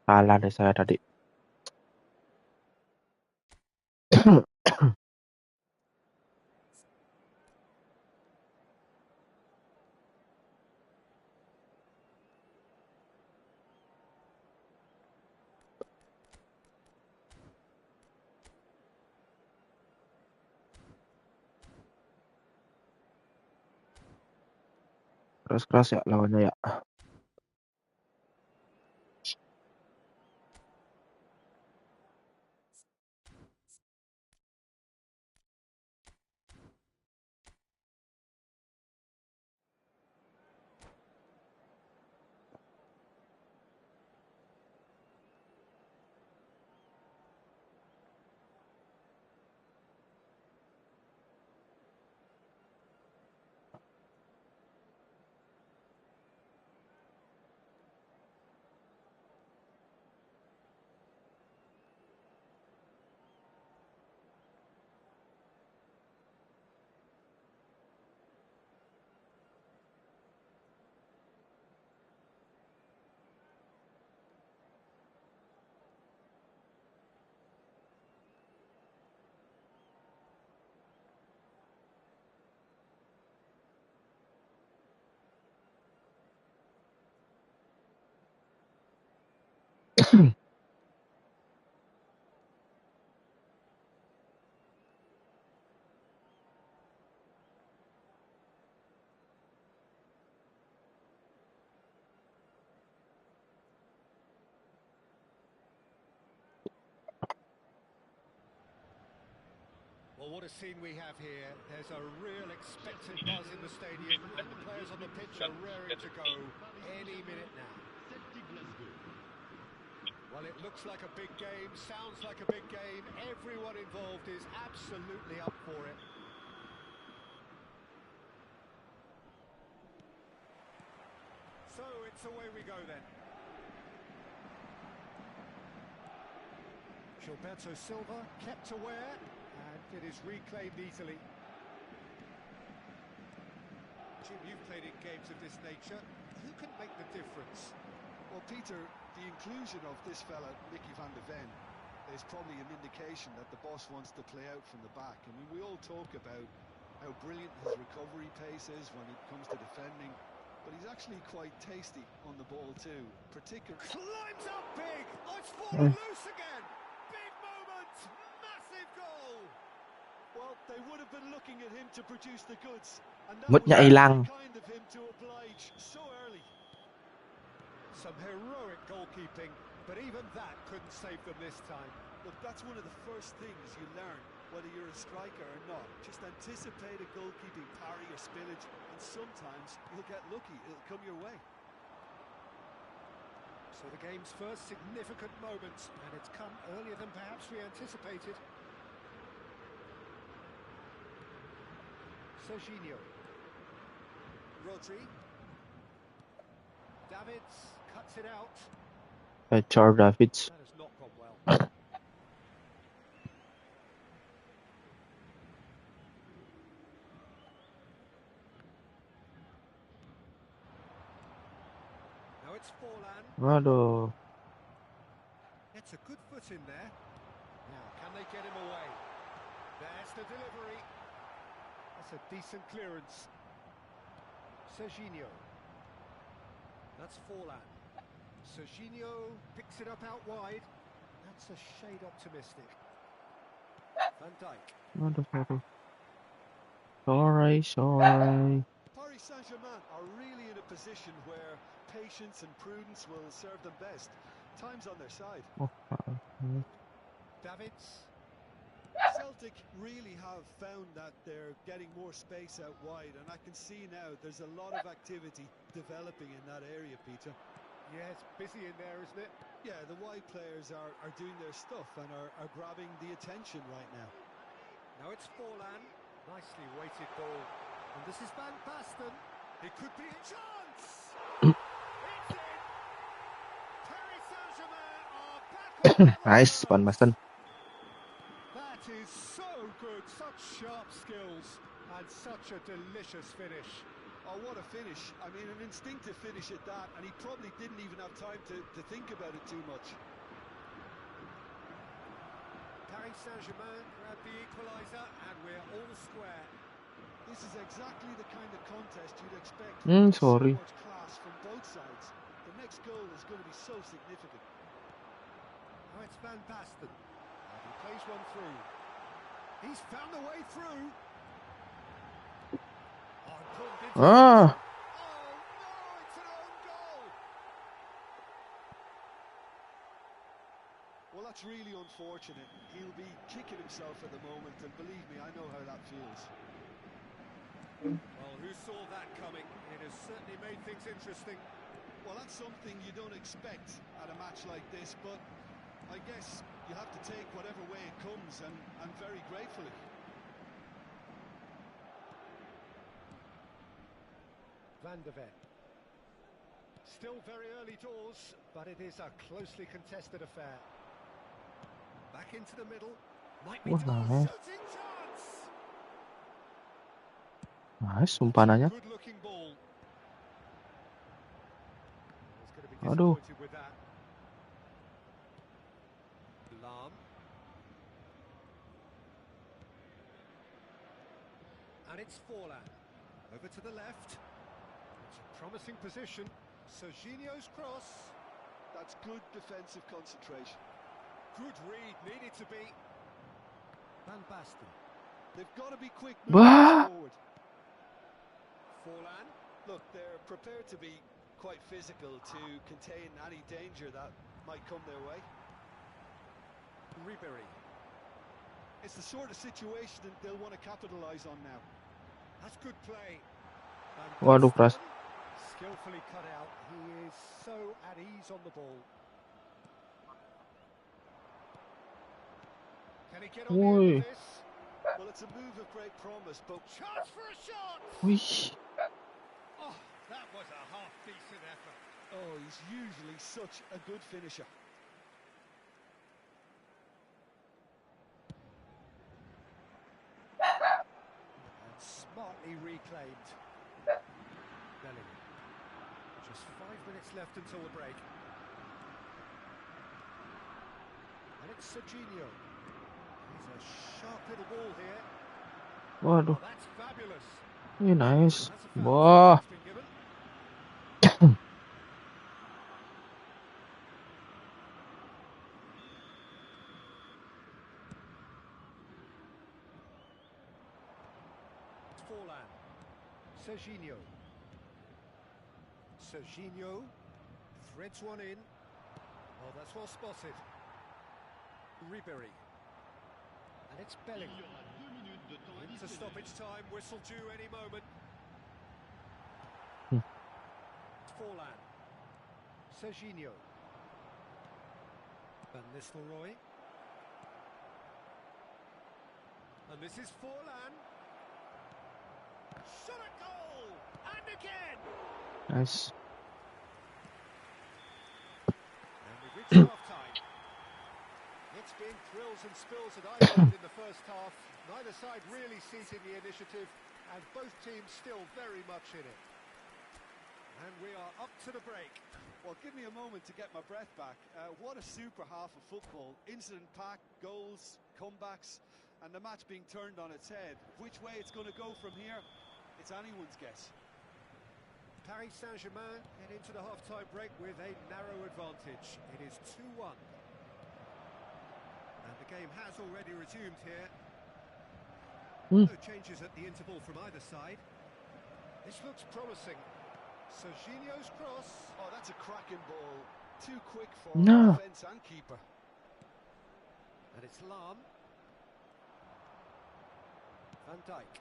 Kalah deh saya tadi. Keras-keras ya lawannya ya. Well, what a scene we have here. There's a real expected buzz in the stadium, and the players on the pitch are raring to go any minute now. Well, it looks like a big game, sounds like a big game. Everyone involved is absolutely up for it. So it's away we go then. Gilberto Silva kept aware, and it is reclaimed easily. Jim, you've played in games of this nature. Who can make the difference? Well, Peter, the inclusion of this fella, Mickey van de Ven, is probably an indication that the boss wants to play out from the back. I mean, we all talk about how brilliant his recovery pace is when it comes to defending, but he's actually quite tasty on the ball too, particularly... Climbs up big! Oh, it's fallen loose again! Big moment! Massive goal! Well, they would have been looking at him to produce the goods, and that Moodnya was hilang. kind of him to oblige so early. Some heroic goalkeeping, but even that couldn't save them this time. Look, that's one of the first things you learn, whether you're a striker or not. Just anticipate a goalkeeping parry or spillage, and sometimes you'll get lucky. It'll come your way. So the game's first significant moment, and it's come earlier than perhaps we anticipated. Serginho. Rodri. Davids cuts it out. Charles Davids. That has not gone well. Now it's Forlan. Waduh. It's a good foot in there. Now, can they get him away? There's the delivery. That's a decent clearance. Serginho. That's Forlan. Serginho picks it up out wide. That's a shade optimistic. Van Dijk. Waduh. Sorry. Paris Saint-Germain are really in a position where patience and prudence will serve them best. Time's on their side. Davids. Celtic really have found that they're getting more space out wide, and I can see now there's a lot of activity developing in that area, Peter. Yeah, it's busy in there, isn't it? Yeah, the wide players are doing their stuff and are grabbing the attention right now. Now it's Forlan. Nicely weighted ball. And this is Van Basten. It could be a chance. It's in. Paris Saint-Germain are back on the Nice, Van road. Basten. That is so good. Such sharp skills and such a delicious finish. Oh, what a finish. I mean, an instinctive finish at that, and he probably didn't even have time to think about it too much. Paris Saint-Germain grab the equaliser, and we're all square. This is exactly the kind of contest you'd expect with so Sorry. much class from both sides. The next goal is going to be so significant. Now it's Van Basten. And he plays one through. He's found the way through. Oh, pulled into Ah, Oh, no, it's an own goal. Well, that's really unfortunate. He'll be kicking himself at the moment, and believe me, I know how that feels. Well, who saw that coming? It has certainly made things interesting. Well, that's something you don't expect at a match like this, but I guess you have to take whatever way it comes, and very gratefully. Van de Ven. Still very early doors, but it is a closely contested affair. Back into the middle. Might be wah, nice. shooting chance. Nice, umpanannya. Good looking ball. He's going to be Aduh. disappointed with that. Lam. And it's Forlan. Over to the left. It's a promising position. Serginho's cross. That's good defensive concentration. Good read, needed to be. Van Basten. They've got to be quick Bah! moving forward. Forlan. Look, they're prepared to be quite physical to contain any danger that might come their way. Ribery. It's the sort of situation that they'll want to capitalise on now. That's good play. Van Waduh, keras. Basten, skillfully cut out. He is so at ease on the ball. Can he get on the end Woi. of this? Well, it's a move of great promise, but Chance for a shot! Wih. Oh, that was a half-decent effort. oh, he's usually such a good finisher. And smartly reclaimed. Bellingham. Just 5 minutes left until the break. And it's Serginho. He's a sharp little ball here. Waduh. Oh, that's fabulous. Ini nice. That's a foul Wah. that's been given. Forlan. Serginho. Serginho threads one in. Oh, that's well spotted. Ribery. And it's Bellingham. Into stoppage time, whistle due any moment. Hmm. Forlan. Serginho. Van Nistelrooy. And this is Forlan. Shot at goal! And again! Nice. And we've reached half-time. It's been thrills and spills at either end in the first half. Neither side really seizing the initiative, and both teams still very much in it. And we are up to the break. Well, give me a moment to get my breath back. What a super half of football. Incident-packed, goals, comebacks, and the match being turned on its head. Which way it's going to go from here, it's anyone's guess. Paris Saint-Germain head into the half-time break with a narrow advantage. It is 2-1. And the game has already resumed here. No changes at the interval from either side. This looks promising. Serginho's cross. Oh, that's a cracking ball. Too quick for No. defence and keeper. And it's Lam. Van Dijk.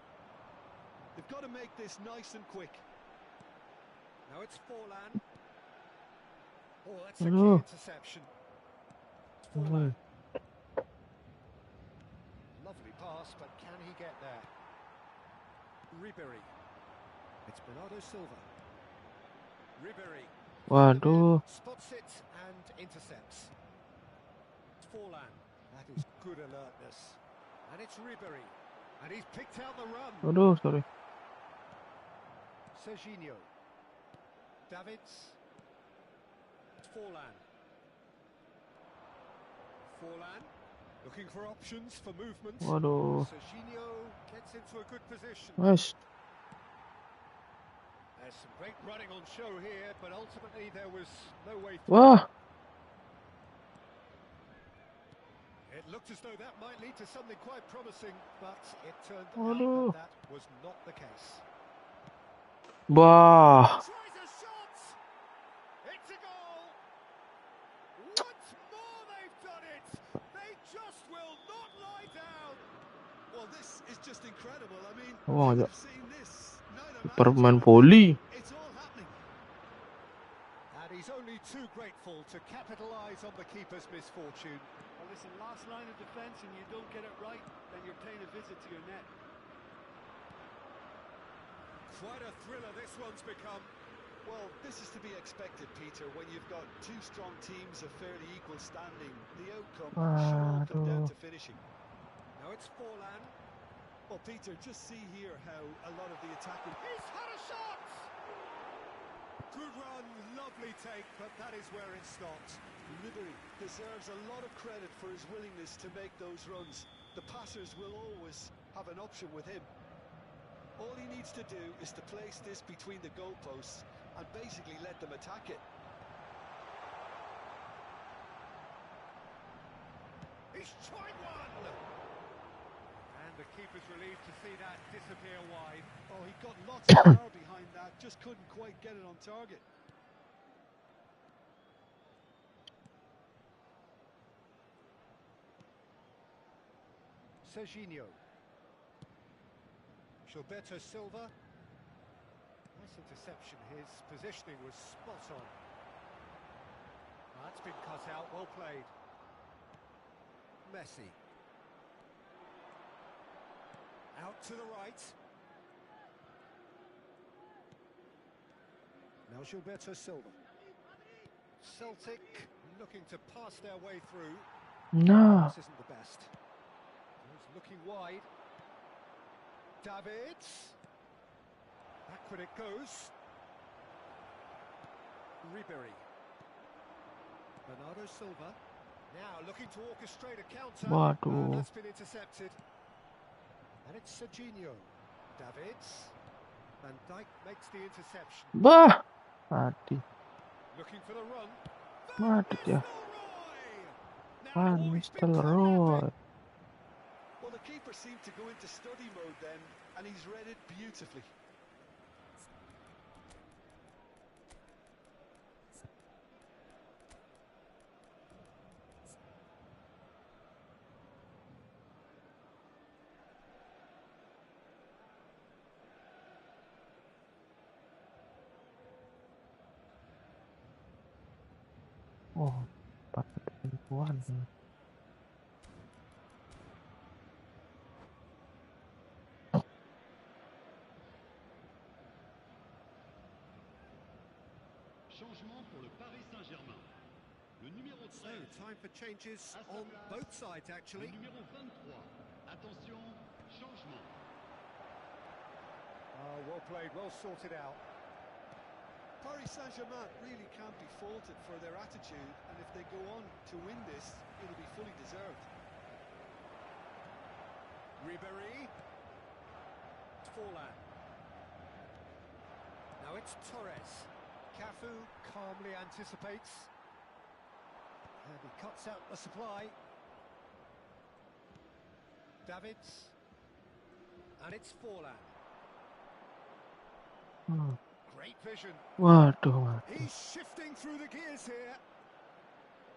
They've got to make this nice and quick. Now it's Forlan. Oh, that's a key Aduh. interception. Woi. Forlan. Lovely pass, but can he get there? Ribery. It's Bernardo Silva. Ribery. Waduh. Spots it and intercepts. Forlan. That is good alertness. And it's Ribery. And he's picked out the run. Waduh, sorry. Serginho. Davids. Forlan. Forlan. Looking for options for movement. Waduh. Serginho gets into a good position. Nice. There's some great running on show here, but ultimately there was no way through. Wah. It looked as though that might lead to something quite promising, but it turned Waduh. out that was not the case. Wah. Tries a shot! It's a goal! Once more they've done it! They just will not lie down! Well, this is just incredible. I mean, Wah, I ya. have seen this night of Permain matches. voli. It's all happening. And he's only too grateful to capitalise on the keeper's misfortune. Well, listen, last line of defence and you don't get it right, then you're paying a visit to your net. Quite a thriller this one's become. Well, this is to be expected, Peter. When you've got two strong teams of fairly equal standing, the outcome should all come down Waduh. to finishing. Now it's Forlan. Well, Peter, just see here how a lot of the attacking... He's had a shot! Good run, lovely take, but that is where it stopped. Ribery deserves a lot of credit for his willingness to make those runs. The passers will always have an option with him. All he needs to do is to place this between the goalposts and basically let them attack it. He's tried one! And the keeper's relieved to see that disappear wide. Oh, he got lots of power behind that, just couldn't quite get it on target. Serginho. Gilberto Silva. Nice interception. His positioning was spot on. That's been cut out. Well played. Messi. Out to the right. Now Gilberto Silva. Celtic looking to pass their way through. Nah. This isn't the best. He's looking wide. Davids. Backward it goes. Ribery. Bernardo Silva. Now looking to orchestrate a counter. Waduh. That's been intercepted. And it's Serginho. Davids. Van Dijk makes the interception. Bah. Mati. Looking for the run. Mati dia. Now, Van he's been Nistelrooy. Well, the keeper seemed to go into study mode then, and he's read it beautifully. Oh, 4 ribuan. Changement pour le Paris Saint-Germain. Le numéro 13. So, time for changes on both sides, actually. Le numéro 23. Attention, changement. Oh, well played, well sorted out. Paris Saint-Germain really can't be faulted for their attitude, and if they go on to win this, it'll be fully deserved. Ribery. Forlan. Now it's Torres. Cafu calmly anticipates. And he cuts out the supply. Davids. And it's Forlan. Great vision. Waduh. He's shifting through the gears here.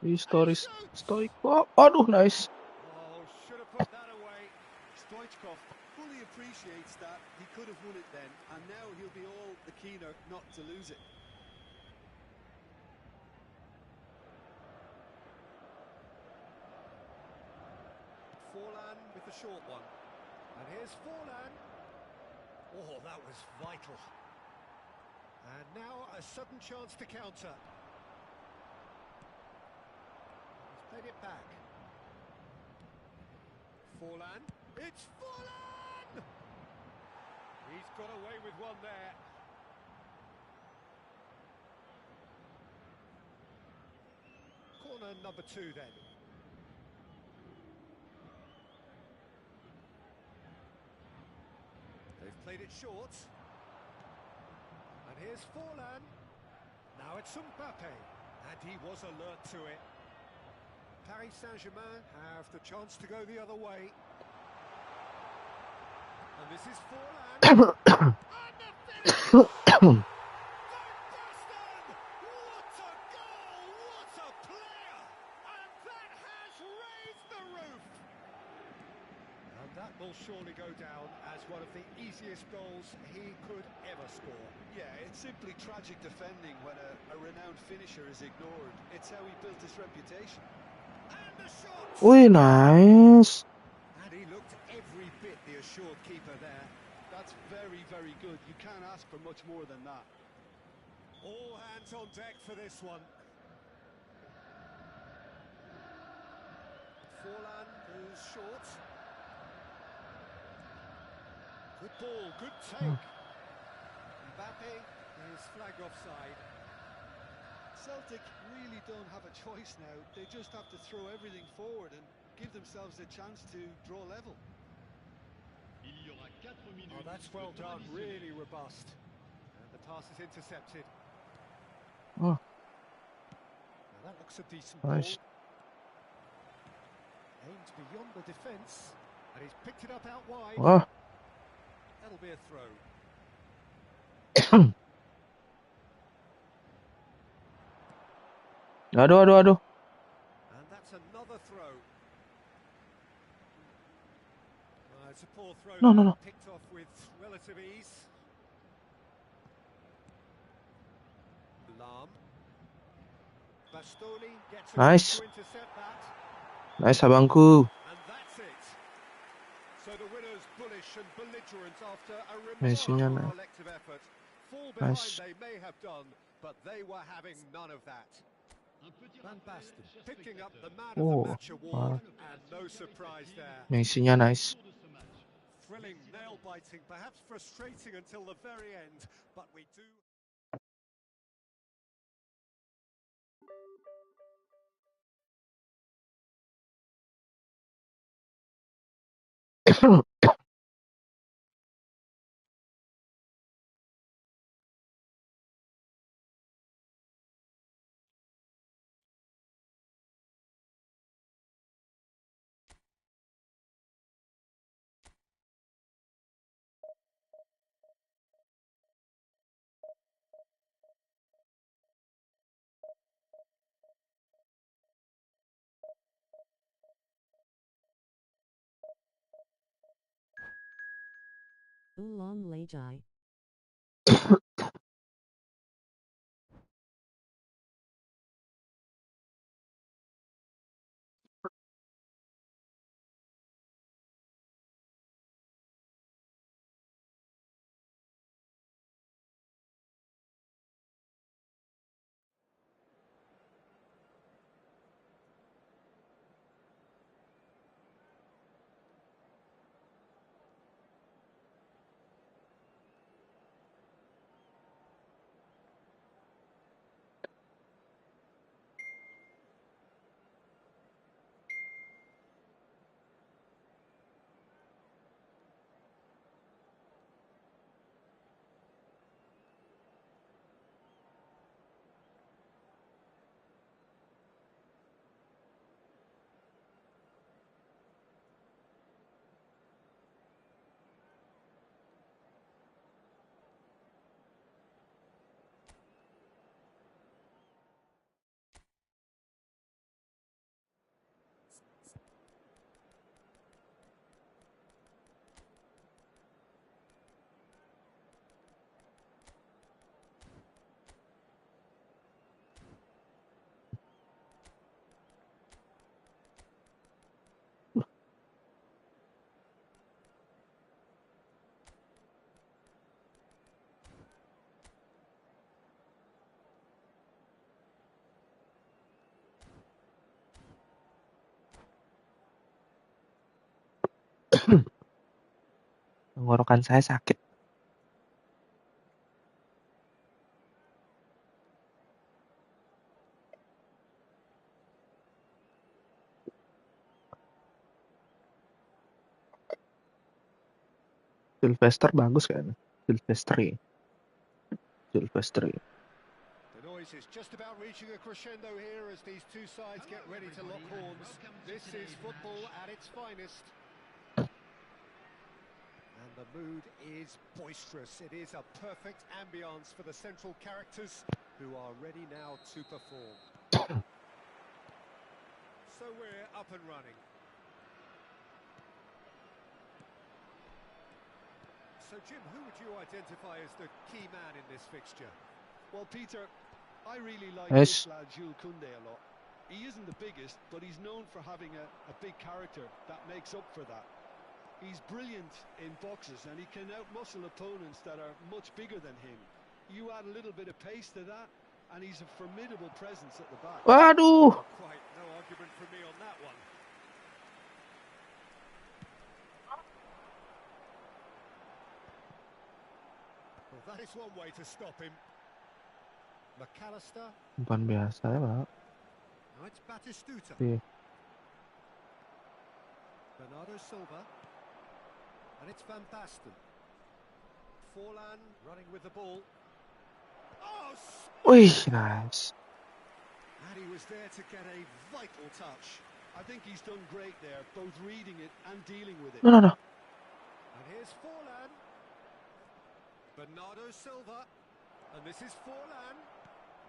Historis. Stoiko. Aduh, nice. Oh, should have put that away. Stoichkov fully appreciates that. He could have won it then, and now he'll be all the keener not to lose it. Forlan with the short one. And here's Forlan. Oh, that was vital. And now a sudden chance to counter. He's played it back. Forlan. It's Forlan! He's got away with one there. Corner number 2 then. They've played it short. And here's Forlan. Now it's Mbappe. And he was alert to it. Paris Saint-Germain have the chance to go the other way. And this is Forlan. And the finish! Van Basten! What a goal! What a player! And that has raised the roof! And that will surely go down as one of the easiest goals he could ever score. Yeah, it's simply tragic defending when a renowned finisher is ignored. It's how he built his reputation. And the shot! Wih, nice. And he looked every bit the assured keeper there. That's very, very good. You can't ask for much more than that. All hands on deck for this one. Forlan goes short. Good ball, good take. Mbappe is flagged offside. Celtic really don't have a choice now. They just have to throw everything forward and give themselves a chance to draw level. Il y aura 4 minutes. Oh, that's well done, really robust. And the pass is intercepted. Oh, Now that looks a decent nice. ball. Aimed beyond the defence. And he's picked it up out wide. Wah. That'll be a throw. Aduh, aduh, aduh. And that's another throw. It's a poor throw. No, no, no. Picked off with relative ease. Lam. Bastoni gets Nice. to intercept that. Nice, abangku. And that's it. So the winners bullish and belligerent after a Messi-nya remarkable nice. collective effort. Fall behind Nice. they may have done, but they were having none of that. Un petit Van rappel, Basten chers picking up the spectateurs. man of Oh, the match award, wow. and no surprise there. Messi-nya nice. Tour de ce match. Thrilling, nail-biting, perhaps frustrating until the very end, but we do... Oolong Lajai. Tenggorokan saya sakit. Sylvester bagus kan? Sylvester. The noise is just about reaching a crescendo here as these two sides get ready to lock horns. This is football at its finest. And the mood is boisterous. It is a perfect ambience for the central characters who are ready now to perform. So we're up and running. So Jim, who would you identify as the key man in this fixture? Well, Peter, I really like Yes. this lad Jules Koundé a lot. He isn't the biggest, but he's known for having a big character that makes up for that. He's brilliant in boxes and he can outmuscle opponents that are much bigger than him. You add a little bit of pace to that and he's a formidable presence at the back. Waduh. Quite no argument from me on that one. Well, that is one way to stop him. McAllister. Bukan biasa ya, Pak. Now it's Batistuta. Iya. Bernardo Silva. And it's Van Basten. Forlan running with the ball. Oh! Wih, nice. And he was there to get a vital touch. I think he's done great there, both reading it and dealing with it. No. And here's Forlan. Bernardo Silva. And this is Forlan.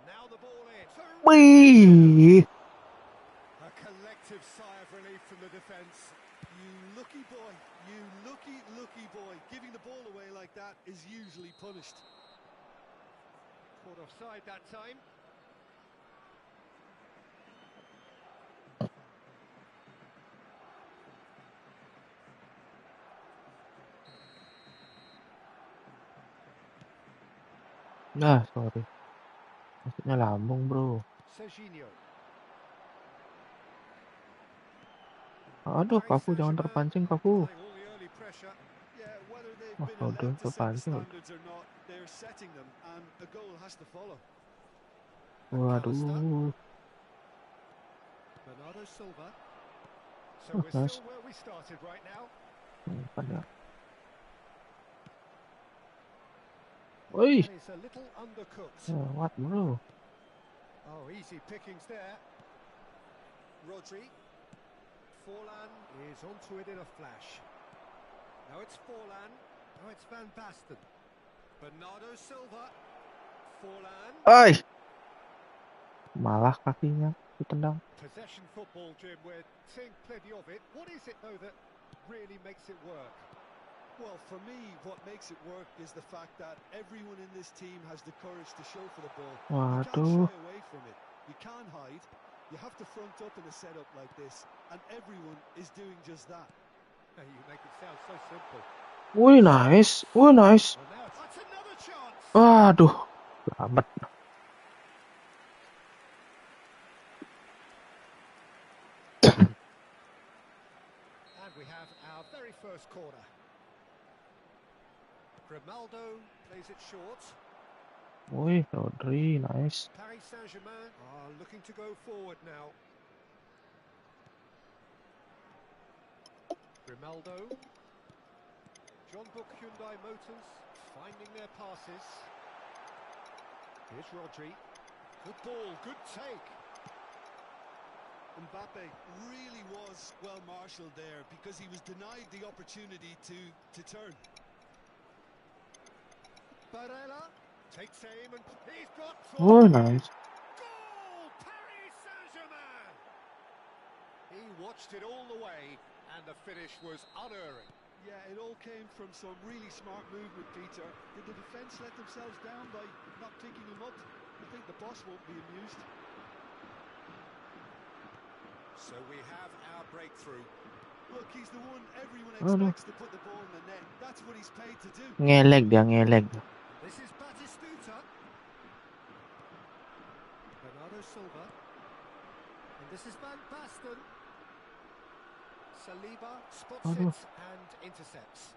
Now the ball in. Wih. A collective sigh of relief from the defence. You lucky boy, you lucky boy. Giving the ball away like that is usually punished. Caught offside that time. Nah, sorry. Maksudnya lambung, bro. Serginho. Aduh, Kafu jangan terpancing, Kafu. Yeah, whether they've Oh, been udah allowed to set the terpancing. standards or not, they're setting them, and a goal has to follow. Waduh. Bernardo Silva. So Oh, we're nice. still where we started right now. Pada. Wih. That is a little undercooked. What, bro? Oh, easy pickings there. Rodri. Forlan is onto it in a flash. Now it's Forlan. Now it's Van Basten. Bernardo Silva. Forlan. Ay. Malah kakinya ditendang. Possession football, Jim. We're seeing plenty of it. What is it, though, that really makes it work? Well, for me, what makes it work is the fact that everyone in this team has the courage to show for the ball. You can't Waduh. shy away from it. You can't hide. You have to front up in a setup like this, and everyone is doing just that. Hey, you make it sound so simple. Wih, nice. Wih, nice. Well, now that's another chance. Aduh. Selamat. And we have our very first corner. Grimaldo plays it short. Wih, Rodri, nice. Paris Saint-Germain are looking to go forward now. Grimaldo. John Book Hyundai Motors finding their passes. Here's Rodri. Good ball, good take. Mbappe really was well marshalled there because he was denied the opportunity to turn. Barella takes aim and he's got Oh, nice. goal! Paris Saint-Germain! He watched it all the way and the finish was unerring. Yeah, it all came from some really smart movement, Peter. Did the defence let themselves down by not picking him up? I think the boss won't be amused. So we have our breakthrough. Look, he's the one everyone Aduh. expects to put the ball in the net. That's what he's paid to do. Ngelek dia, ngelek. This is Batistuta. Bernardo Silva. And this is Van Basten. Saliba spots Aduh. it and intercepts.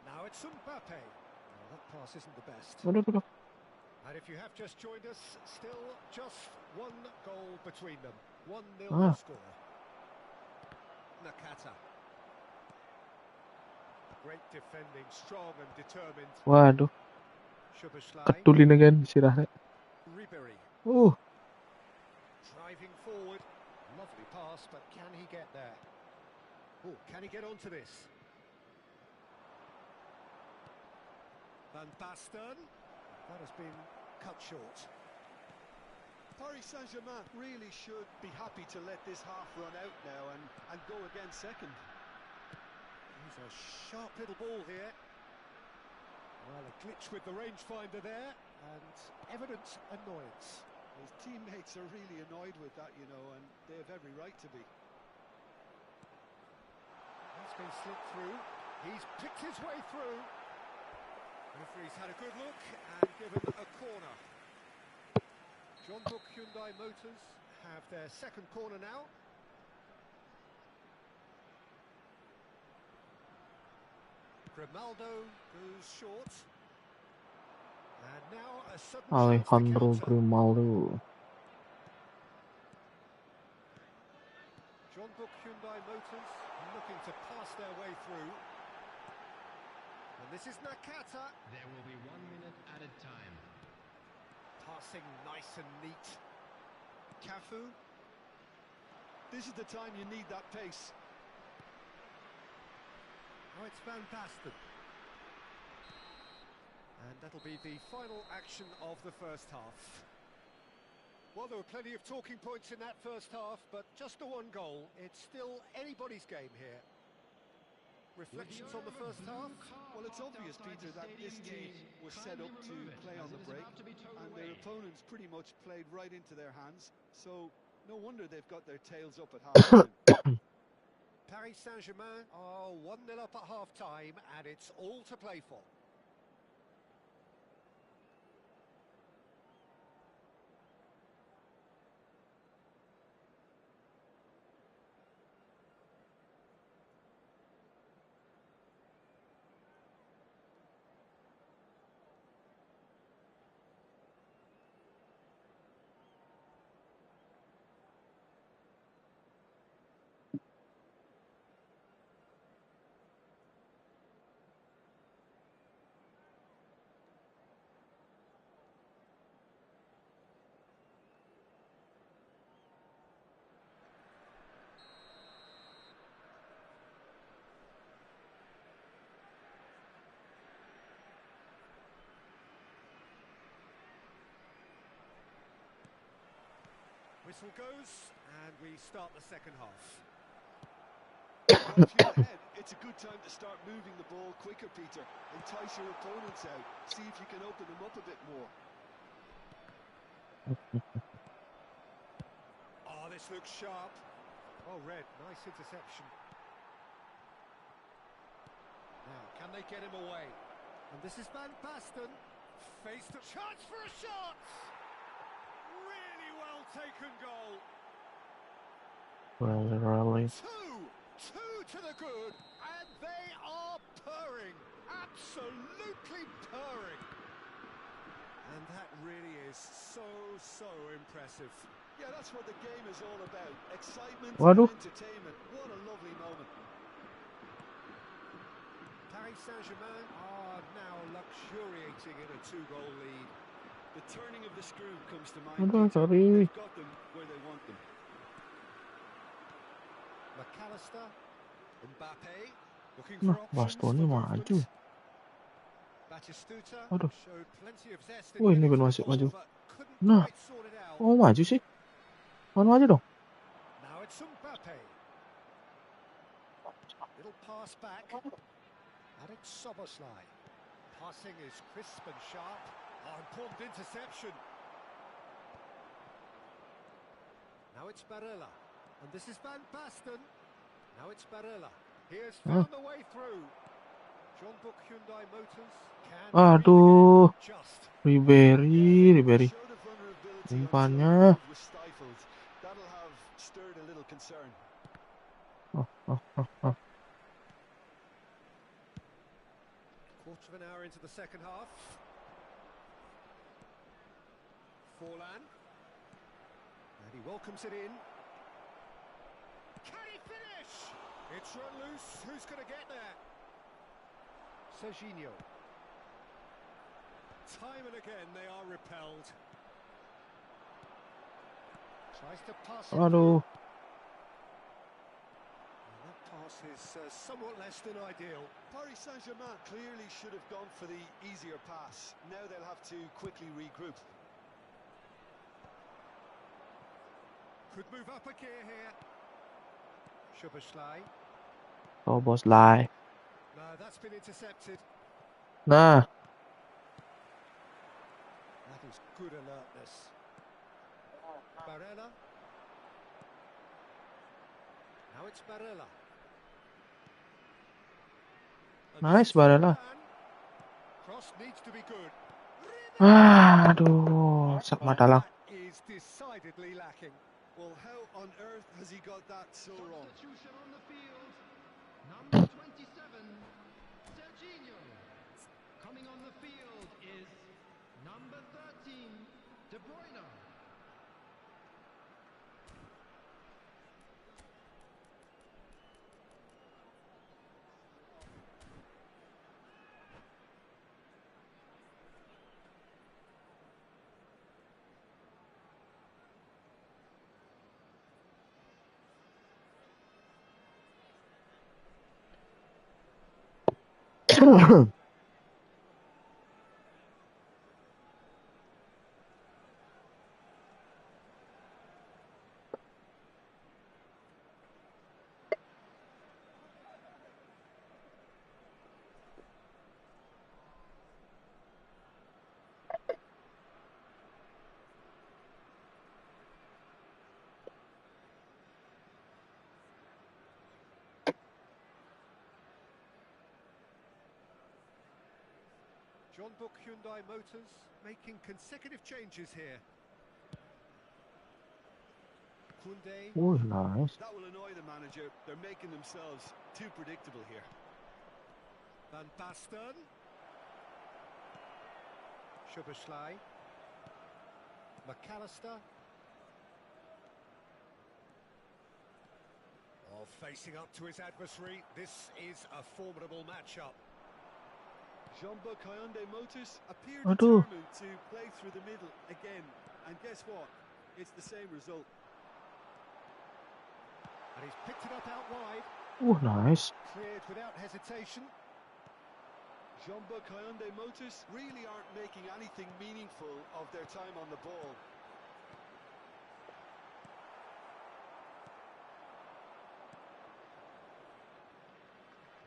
Now it's Mbappe. Well, that pass isn't the best. Aduh. And if you have just joined us, still just one goal between them. 1-0 Ah. score. Nakata. Great defending, strong and determined. Waduh, Szoboszlai. ketulin again sirahnya. Ribery. Driving forward. Lovely pass, but can he get there? Oh, can he get onto this? Van Basten. That has been cut short. Paris Saint-Germain really should be happy to let this half run out now and go again second. He's a sharp little ball here. Well, a glitch with the rangefinder there, and evident annoyance. His teammates are really annoyed with that, you know, and they have every right to be. He's been slipped through. He's picked his way through. Referee's had a good look and given a corner. John Book Hyundai Motors have their second corner now. Grimaldo goes short. And now a sudden chance to Alejandro counter. Grimaldo. John Book Hyundai Motors looking to pass their way through. And this is Nakata. There will be 1 minute added time. Passing nice and neat. Cafu. This is the time you need that pace. Now it's Van Basten. And that'll be the final action of the first half. Well, there were plenty of talking points in that first half, but just the one goal. It's still anybody's game here. Reflections on the first half? Well, it's obvious, Peter, that this team was set up to play on the break, and their opponents pretty much played right into their hands, so no wonder they've got their tails up at half-time. Paris Saint-Germain are 1-0 up at half-time, and it's all to play for. Whistle goes, and we start the second half. Well, if you're ahead, it's a good time to start moving the ball quicker, Peter. Entice your opponents out. See if you can open them up a bit more. Oh, this looks sharp. Oh, Red, nice interception. Now, can they get him away? And this is Van Basten. Face the chance for a shot! Really well taken goal. Well, really. Two to the good, and they are purring. Absolutely purring. And that really is so impressive. Yeah, that's what the game is all about. Excitement Waduh. and entertainment. What a lovely moment. Paris Saint-Germain are now luxuriating in a 2-goal lead. The turning of the screw comes to mind. Aduh, Peter. sorry. They've got them where they want them. McAllister, Mbappe, looking Nah, for options Bastoni for maju. movement. Batistuta Aduh. showed plenty of zest in Wah, ini getting Ben to the masih ball, maju. but couldn't Nah. quite sort it out. Oh, maju sih. Maju dong. Now it's Mbappe. Little pass back. And it's Szoboszlai. Passing is crisp and sharp. Oh, important interception. Now it's Barella. And this is Van Basten. Now it's Barella. He has found the way through. John Book Hyundai Motors can Aduh. just. Ribery. Showed a vulnerability Umpannya. until the move was stifled. That'll have stirred a little concern. Oh. Quarter of an hour into the second half. Forlan. And he welcomes it in. Can he finish? It's run loose. Who's going to get there? Serginho. Time and again they are repelled. Tries to pass it through. Aduh. And that pass is somewhat less than ideal. Paris Saint-Germain clearly should have gone for the easier pass. Now they'll have to quickly regroup. Could move up a gear here. Szoboszlai. Oh, bos lie. No, that's been intercepted. Nah. That is good alertness. Barella. Now it's Barella. Nice, Barella. Cross needs to be good. Aduh, sak mata lang. That is decidedly lacking. Well, how on earth has he got that so wrong? Substitution on the field. Number 27, Serginho. Coming on the field is number 13, De Bruyne. John Book Hyundai Motors making consecutive changes here. Koundé. Oh, nice. That will annoy the manager. They're making themselves too predictable here. Van Basten. Szoboszlai. McAllister. Oh, facing up to his adversary. This is a formidable matchup. Jean-Luc Hyundai Motors appear Aduh. determined to play through the middle again. And guess what? It's the same result. And he's picked it up out wide. Nice. Cleared without hesitation. Jean-Luc Hyundai Motors really aren't making anything meaningful of their time on the ball.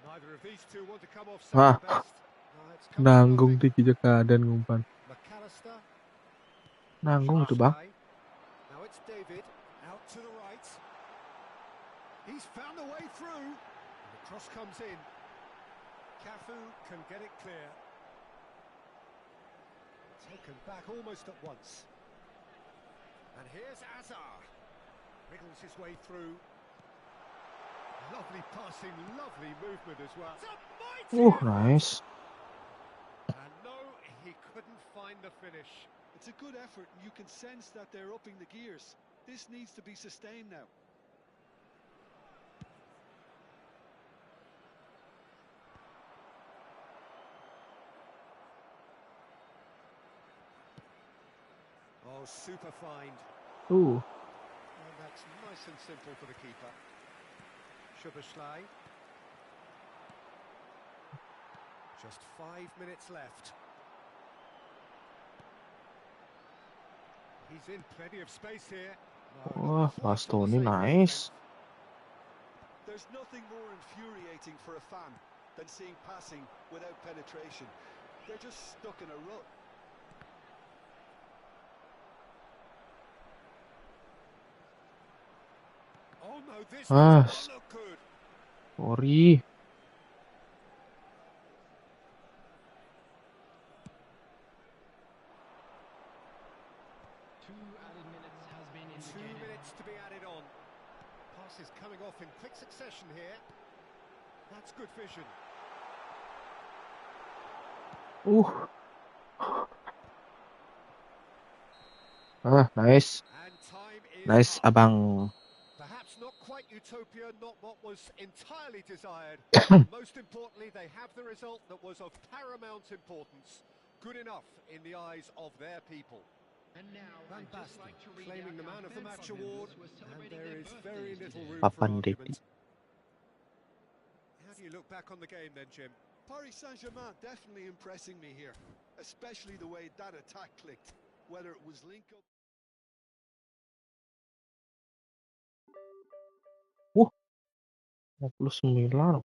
Neither of these two want to come off Ah. second best. It's come to Nanggung nothing. tinggi dan ngumpan. McAllister. Nanggung itu, Bang. Szoboszlai. Now it's David out to the right. He's found a way through. And the cross comes in. Cafu can get it clear. Taken back almost at once. And here's Azar. Wriggles his way through. Lovely passing, lovely movement as well. It's a mighty effort. Nice. And no, he couldn't find the finish. It's a good effort, and you can sense that they're upping the gears. This needs to be sustained now. Oh, super find. Ooh. And that's nice and simple for the keeper. Szoboszlai. Just 5 minutes left. He's in plenty of space here. Wah, Bastoni nice. There's nothing more infuriating for a fan than seeing passing without penetration. They're just stuck in a rut. Oh no, this Ah. does not look good. Sorry. Two added minutes has been 2 indicated. minutes to be added on. Passes coming off in quick succession here. That's good vision. Nice. And time is Nice, up. abang. Perhaps not quite utopia, not what was entirely desired. But most importantly, they have the result that was of paramount importance. Good enough in the eyes of their people. And now, Van I'd just Basten like to read claiming the out man our of the match club award, members who are and celebrating there their is very birthdays little today. room for Papan Deti. argument. How do you look back on the game then, Jim? Paris Saint-Germain definitely impressing me here, especially the way that attack clicked, whether it was link up. 59.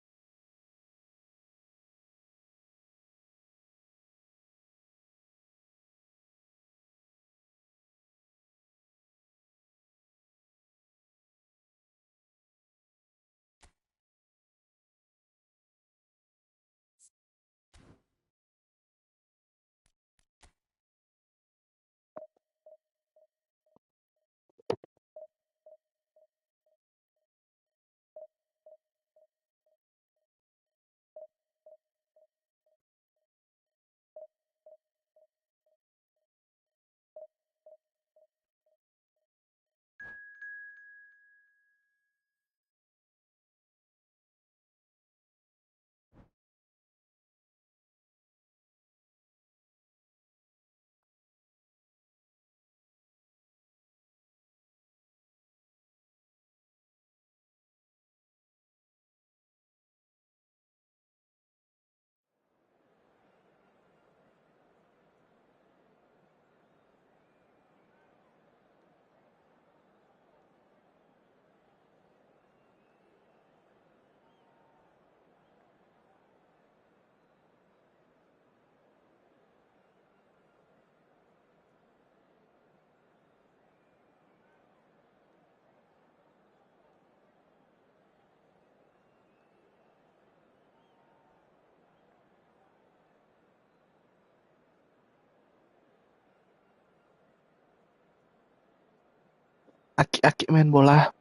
Aki-aki main bola.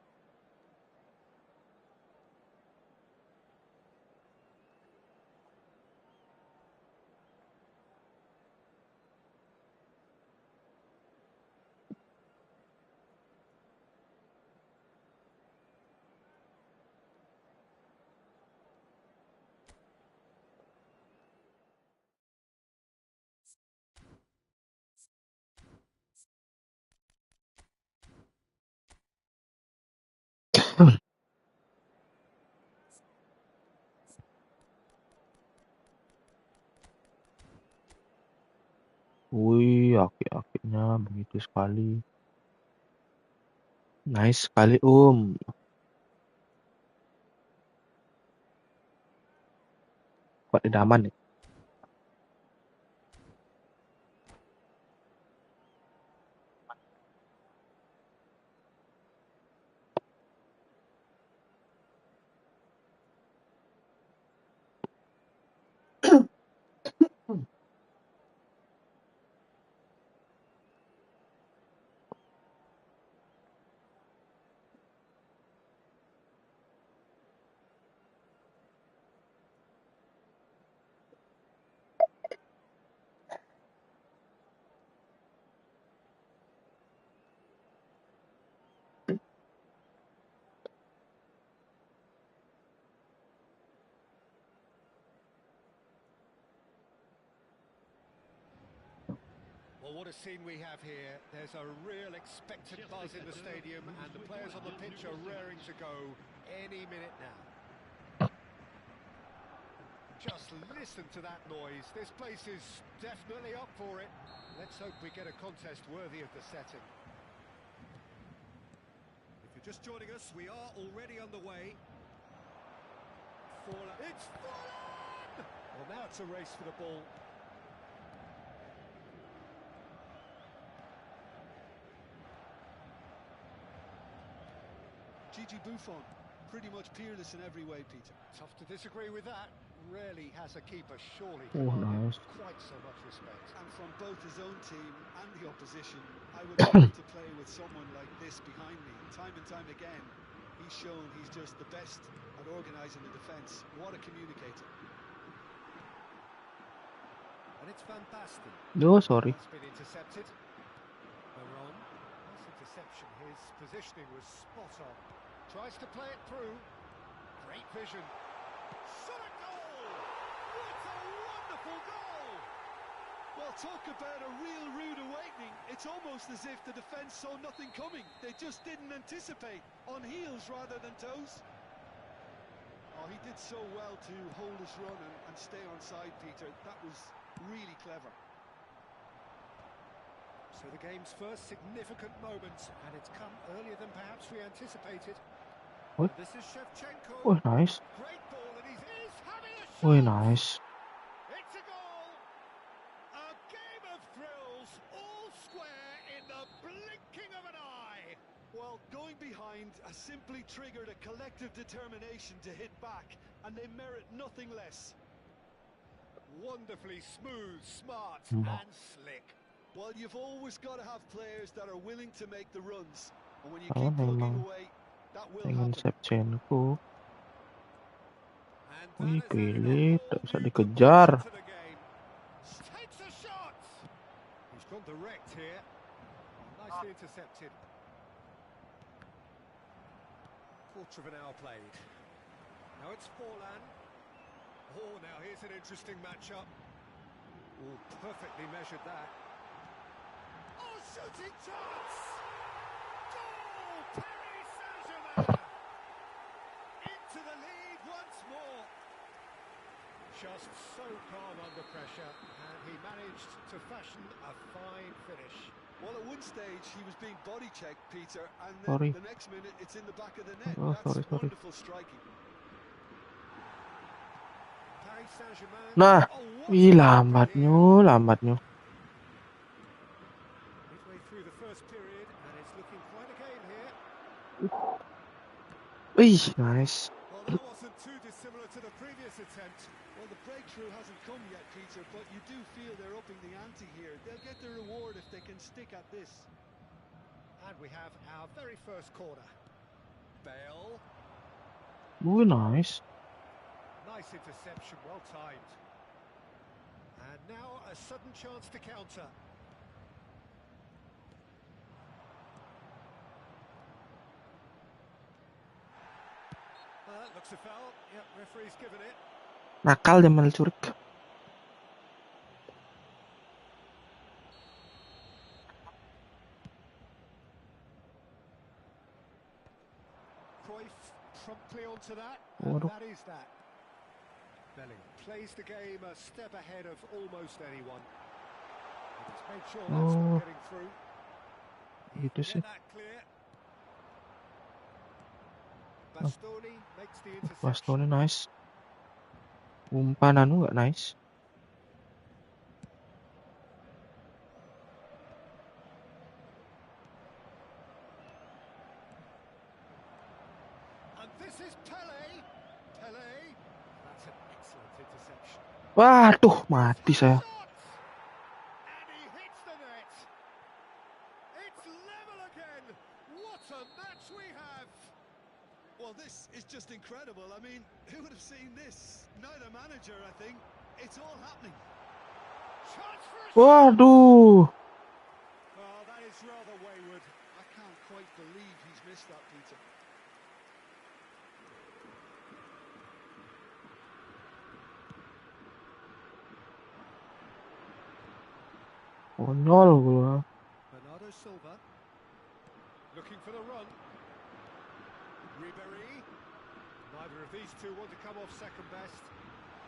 Wih, aki-akinya begitu sekali. Nice sekali, Kok idaman ya? Well, what a scene we have here. There's a real expectant buzz in the stadium, and the players on the pitch are raring to go any minute now. Just listen to that noise. This place is definitely up for it. Let's hope we get a contest worthy of the setting. If you're just joining us, we are already underway. It's fallen! Well, now it's a race for the ball. Gigi Buffon, pretty much peerless in every way, Peter. Tough to disagree with that. Rarely has a keeper surely commanded Nice. quite so much respect. And from both his own team and the opposition, I would love to play with someone like this behind me, time and time again. he's shown he's just the best at organising the defence. What a communicator. And it's Van Basten. Oh, sorry. That's been intercepted. Baron. Nice interception. His positioning was spot on. Tries to play it through. Great vision. Shot a goal! What a wonderful goal! Well, talk about a real rude awakening. It's almost as if the defence saw nothing coming. They just didn't anticipate. On heels rather than toes. Oh, he did so well to hold his run and stay on side, Peter. That was really clever. So the game's first significant moment, and it's come earlier than perhaps we anticipated. What? And this is Shevchenko. Oh, nice. Great ball, and he's having a shot. Oh, nice. It's a goal. A game of thrills, all square in the blinking of an eye. Well, going behind has simply triggered a collective determination to hit back, and they merit nothing less. Wonderfully smooth, smart, Mm. and slick. Well, you've always got to have players that are willing to make the runs, and when you Kalau keep plugging memang away, that will pengen happen. Shevchenko, And wih that has added a pilih, tak whole bisa new dikejar. dimension to the game. Takes a shot. He's gone direct here. Nicely intercepted. Quarter of an hour played. Now it's Forlan. Oh, now here's an interesting matchup. Oh, perfectly measured that. Oh, shooting chance! Goal! Paris Saint-Germain! Into the lead once more. Just so calm under pressure, and he managed to fashion a fine finish. Well, at one stage he was being body checked, Peter, and then Sorry. the next minute it's in the back of the net. Oh, That's sorry. wonderful striking. Paris Saint-Germain. Nah, Oh, what ih a lambatnya, lambatnya. midway through the first period, and it's looking quite a game here. Ih, nice. Well, that wasn't too dissimilar to the previous attempt. Well, the breakthrough hasn't come yet, Peter, but you do feel they're upping the ante here. They'll get their reward if they can stick at this. And we have our very first corner. Bale. Oh, nice. Nice interception, well timed. And now a sudden chance to counter. That looks a foul. Yep, referee's given it. Nakal dia malah curik. Cruyff promptly onto that, and Waduh. that is that. Bellingham plays the game a step ahead of almost anyone. And he's made sure that's Oh. not getting through. Gitu sih. Get that clear. Bastoni makes the interception. Bastoni nice. Umpananmu nggak nice. And this is Pele. Pele. That's an excellent interception. Waduh, mati saya. Shot! And he hits the net. It's level again. What a match we have. Well, this is just incredible. I mean, who would have seen this? Neither manager, I think. It's all happening. Chance for a shot. Waduh. Oh, that is rather wayward. I can't quite believe he's missed that, Peter. Konyol gua. Bernardo Silva looking for the run. Ribéry. Neither of these two want to come off second best.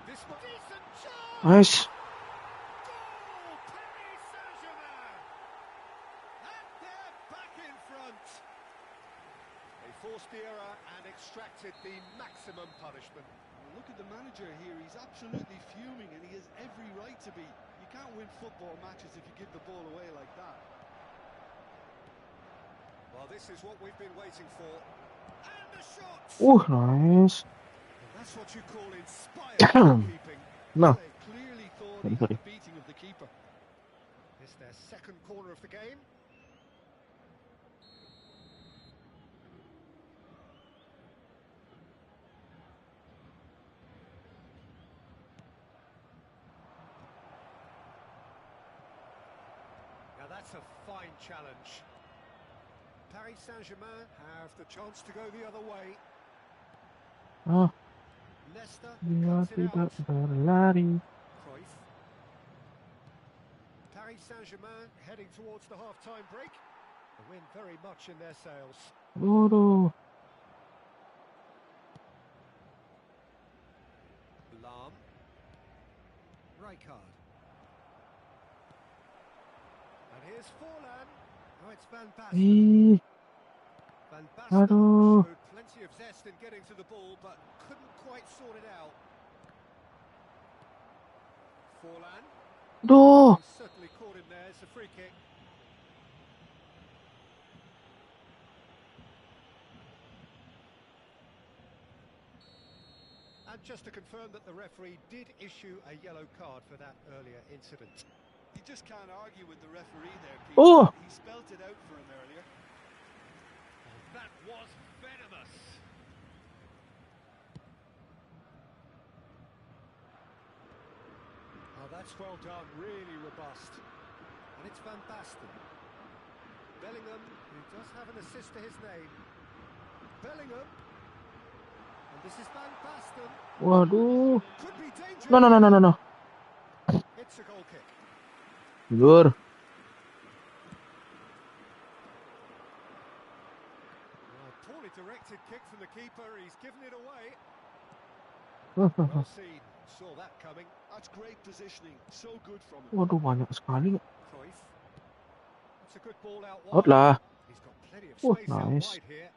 This one decent chance. Nice. Goal! Paris Saint-Germain. And they're back in front. They forced the error and extracted the maximum punishment. Look at the manager here. He's absolutely fuming, and he has every right to be. You can't win football matches if you give the ball away like that. Well, this is what we've been waiting for. And the shot. Nice. That's what you call inspired goalkeeping. Nah, They clearly thought he had sorry. the beating of the keeper. It's their second corner of the game. That's a fine challenge. Paris Saint-Germain have the chance to go the other way. Ah, Leicester dia cuts it tidak out. berlari. Cruyff. Paris Saint-Germain heading towards the half-time break. The wind very much in their sails. Waduh. Lam. Rijkaard. And here's Forlan. Oh, it's Van Basten. Ih, Van Basten aduh. showed plenty of zest in getting to the ball, but couldn't quite sort it out. Forlan. Duh. He's certainly caught him there. It's a free kick. And just to confirm that the referee did issue a yellow card for that earlier incident. You just can't argue with the referee there, Peter. Oh. He spelt it out for him earlier. That was venomous. Oh, that's well done, really robust. And it's Van Basten. Bellingham, who does have an assist to his name. Bellingham. And this is Van Basten. Waduh. Could be dangerous. No, no, no, no, no, no. It's a goal kick. Gur. Poorly directed kick from the keeper. He's given it away. Waduh, Well seen. Saw that coming. That's great positioning. So good from him. banyak sekali. Cruyff. That's a good ball out Out wide. lah. He's got plenty of Oh, space out nice. wide here.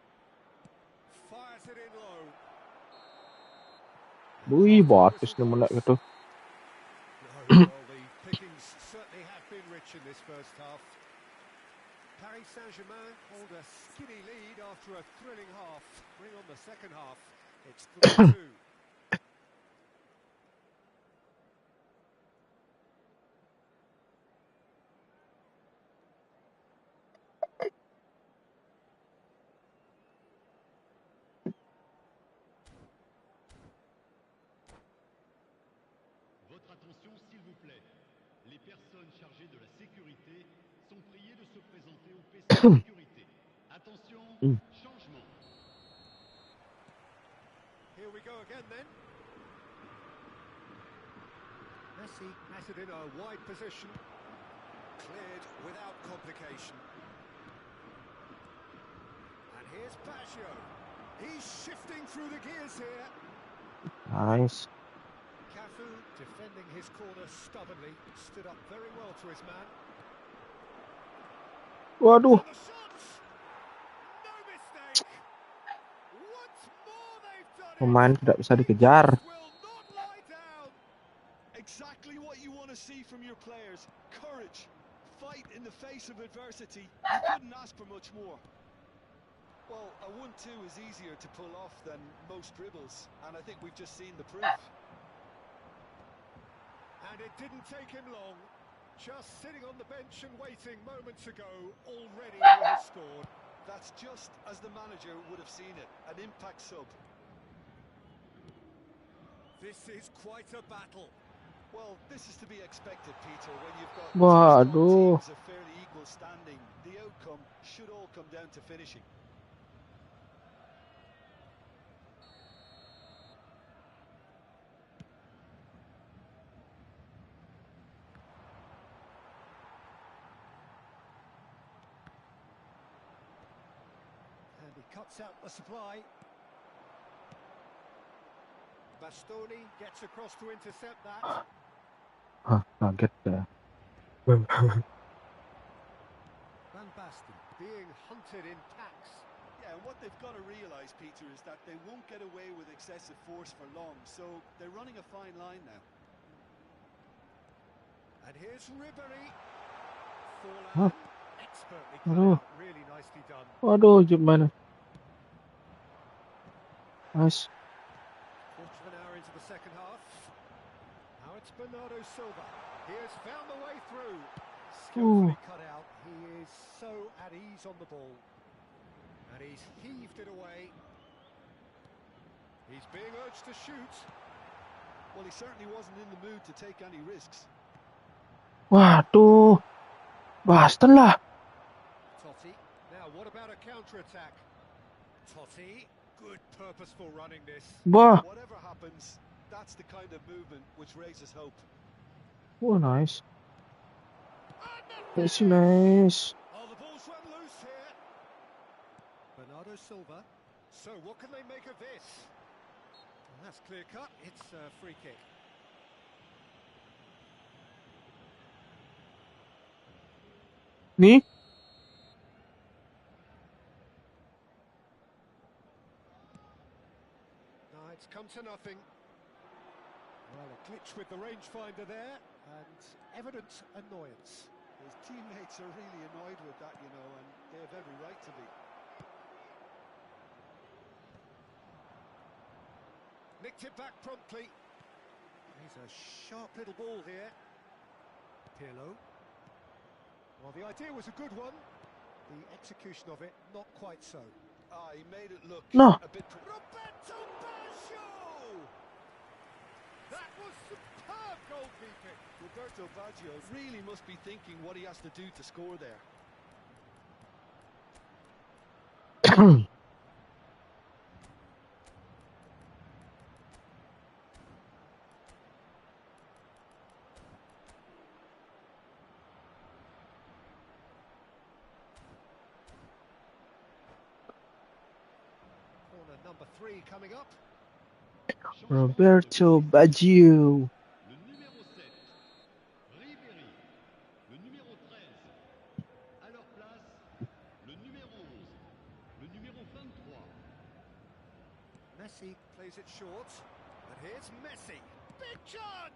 Fires it in low. Wih, batis nih melek gitu. No, well, the pickings certainly have been rich in this first half. Paris Saint-Germain hold a skinny lead after a thrilling half. Bring on the second half. It's 3-2. Votre attention, s'il vous plaît. Les personnes chargées de la sécurité sont priées de se présenter au PC de sécurité. Attention, changement. Here we go again then. Messi has it in a wide position. Cleared without complication. And here's Baggio. He's shifting through the gears here. Nice. Cafu defending his corner stubbornly. Stood up very well to his man. Waduh. And the shots! No mistake! Once more they've done it! Pemain tidak bisa dikejar. Will not lie down! Exactly what you want to see from your players. Courage. Fight in the face of adversity. You couldn't ask for much more. Well, a 1-2 is easier to pull off than most dribbles, and I think we've just seen the proof. And it didn't take him long. Just sitting on the bench and waiting moments ago, already he has scored. That's just as the manager would have seen it, an impact sub. This is quite a battle. Well, this is to be expected, Peter, when you've got Waduh. two strong teams of fairly equal standing. The outcome should all come down to finishing. And he cuts out the supply. Bastoni gets across to intercept that. Hah, kaget ya. Van Basten being hunted in packs. Yeah, and what they've got to realise, Peter, is that they won't get away with excessive force for long, so they're running a fine line now. And here's Ribéry. Forlan, Huh? expertly Aduh. cut out, really nicely done. Waduh, gimana? Nice. Quarter of an hour into the second half. Now it's Bernardo Silva. He has found the way through. Skillfully cut out. He is so at ease on the ball. And he's heaved it away. He's being urged to shoot. Well, he certainly wasn't in the mood to take any risks. Waduh. Basta lah. Totti. Now, what about a counter-attack? Totti. Good purposeful running this. Bah. Whatever happens, that's the kind of movement which raises hope. Oh, nice. And the Nice, finish! nice. Oh, the ball's run loose here. Bernardo Silva. So, what can they make of this? Well, that's clear cut. It's a free kick. Ni? No, it's come to nothing. Well, a glitch with the rangefinder there, and evident annoyance. His teammates are really annoyed with that, you know, and they have every right to be. Nicked it back promptly. He's a sharp little ball here. Pirlo. Well, the idea was a good one. The execution of it, not quite so. Ah, he made it look No. a bit... Roberto Baggio! That was superb goalkeeping. Roberto Baggio really must be thinking what he has to do to score there. Corner number 3 coming up. Roberto Baggio. Le numéro 7, Ribéry. Le numéro 13, à leur place, le numéro 11, le numéro 23. Messi plays it short. And here's Messi. Big chance!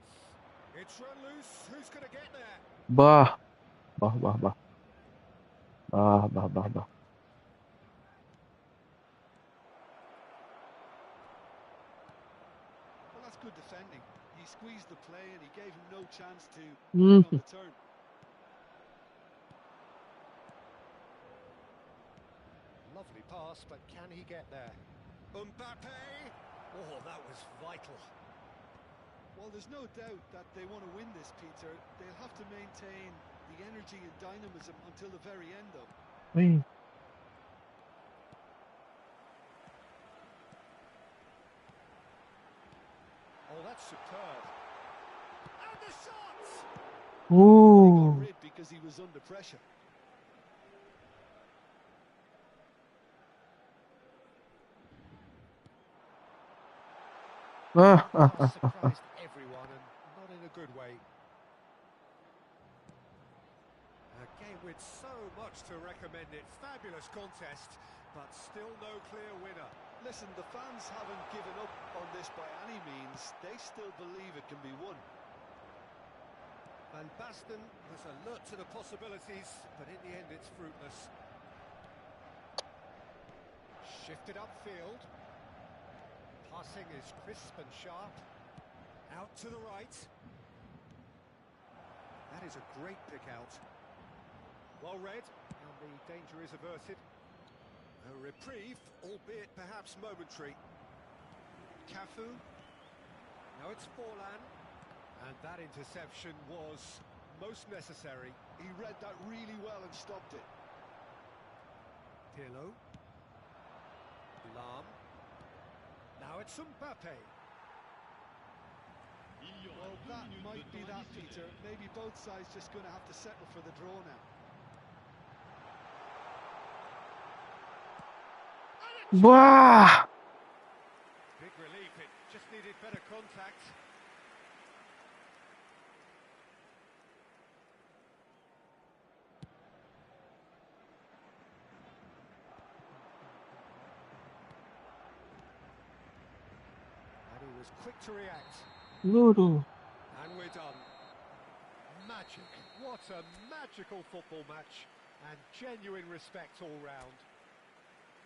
It's run loose. Who's going to get there? Bah. Bah, bah, bah. Bah, bah, bah, bah. Well, that's good defending. He squeezed the play and he gave him no chance to Mhm. on the turn. Lovely pass, but can he get there? Mbappe! Oh, that was vital. Well, there's no doubt that they want to win this, Peter. They'll have to maintain the energy and dynamism until the very end, though. Wih. Oh, that's superb. And the shot! He Ooh. got rid because he was under pressure. Pass surprised everyone, and not in a good way. A game with so much to recommend it. Fabulous contest, but still no clear winner. Listen, the fans haven't given up on this by any means. They still believe it can be won. Van Basten was alert to the possibilities, but in the end it's fruitless. Shifted upfield. Passing is crisp and sharp. Out to the right. That is a great pick out. Well read, and the danger is averted. A reprieve, albeit perhaps momentary. Cafu. Now it's Forlan. And that interception was most necessary. He read that really well and stopped it. Pirlo. Lam. Now it's Mbappe. Well, that might be that, Peter. Maybe both sides just going to have to settle for the draw now. Wah. Big relief, it just needed better contact. And he was quick to react. Ludo. And we're done. Magic. What a magical football match. And genuine respect all round.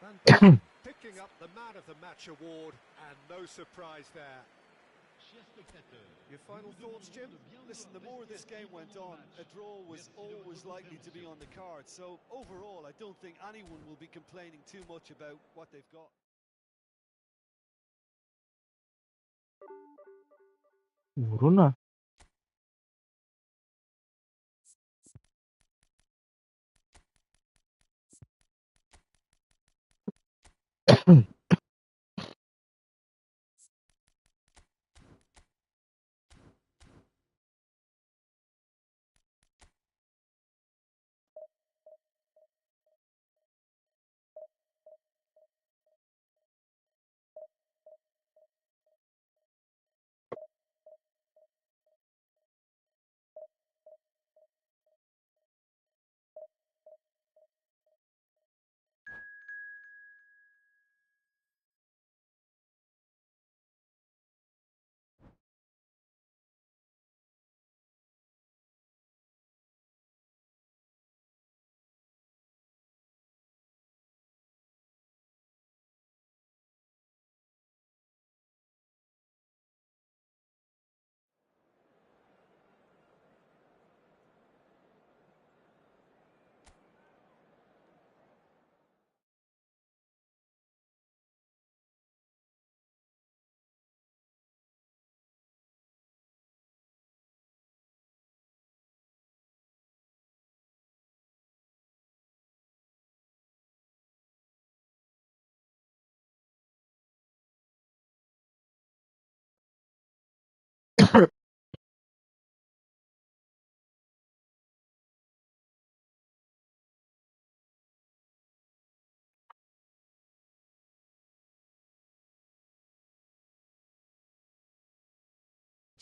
Van Basten picking up the Man of the Match award, and no surprise there. Your final thoughts, Jim? Listen, the more this game went on, a draw was always likely to be on the card. So overall, I don't think anyone will be complaining too much about what they've got. Urun ah.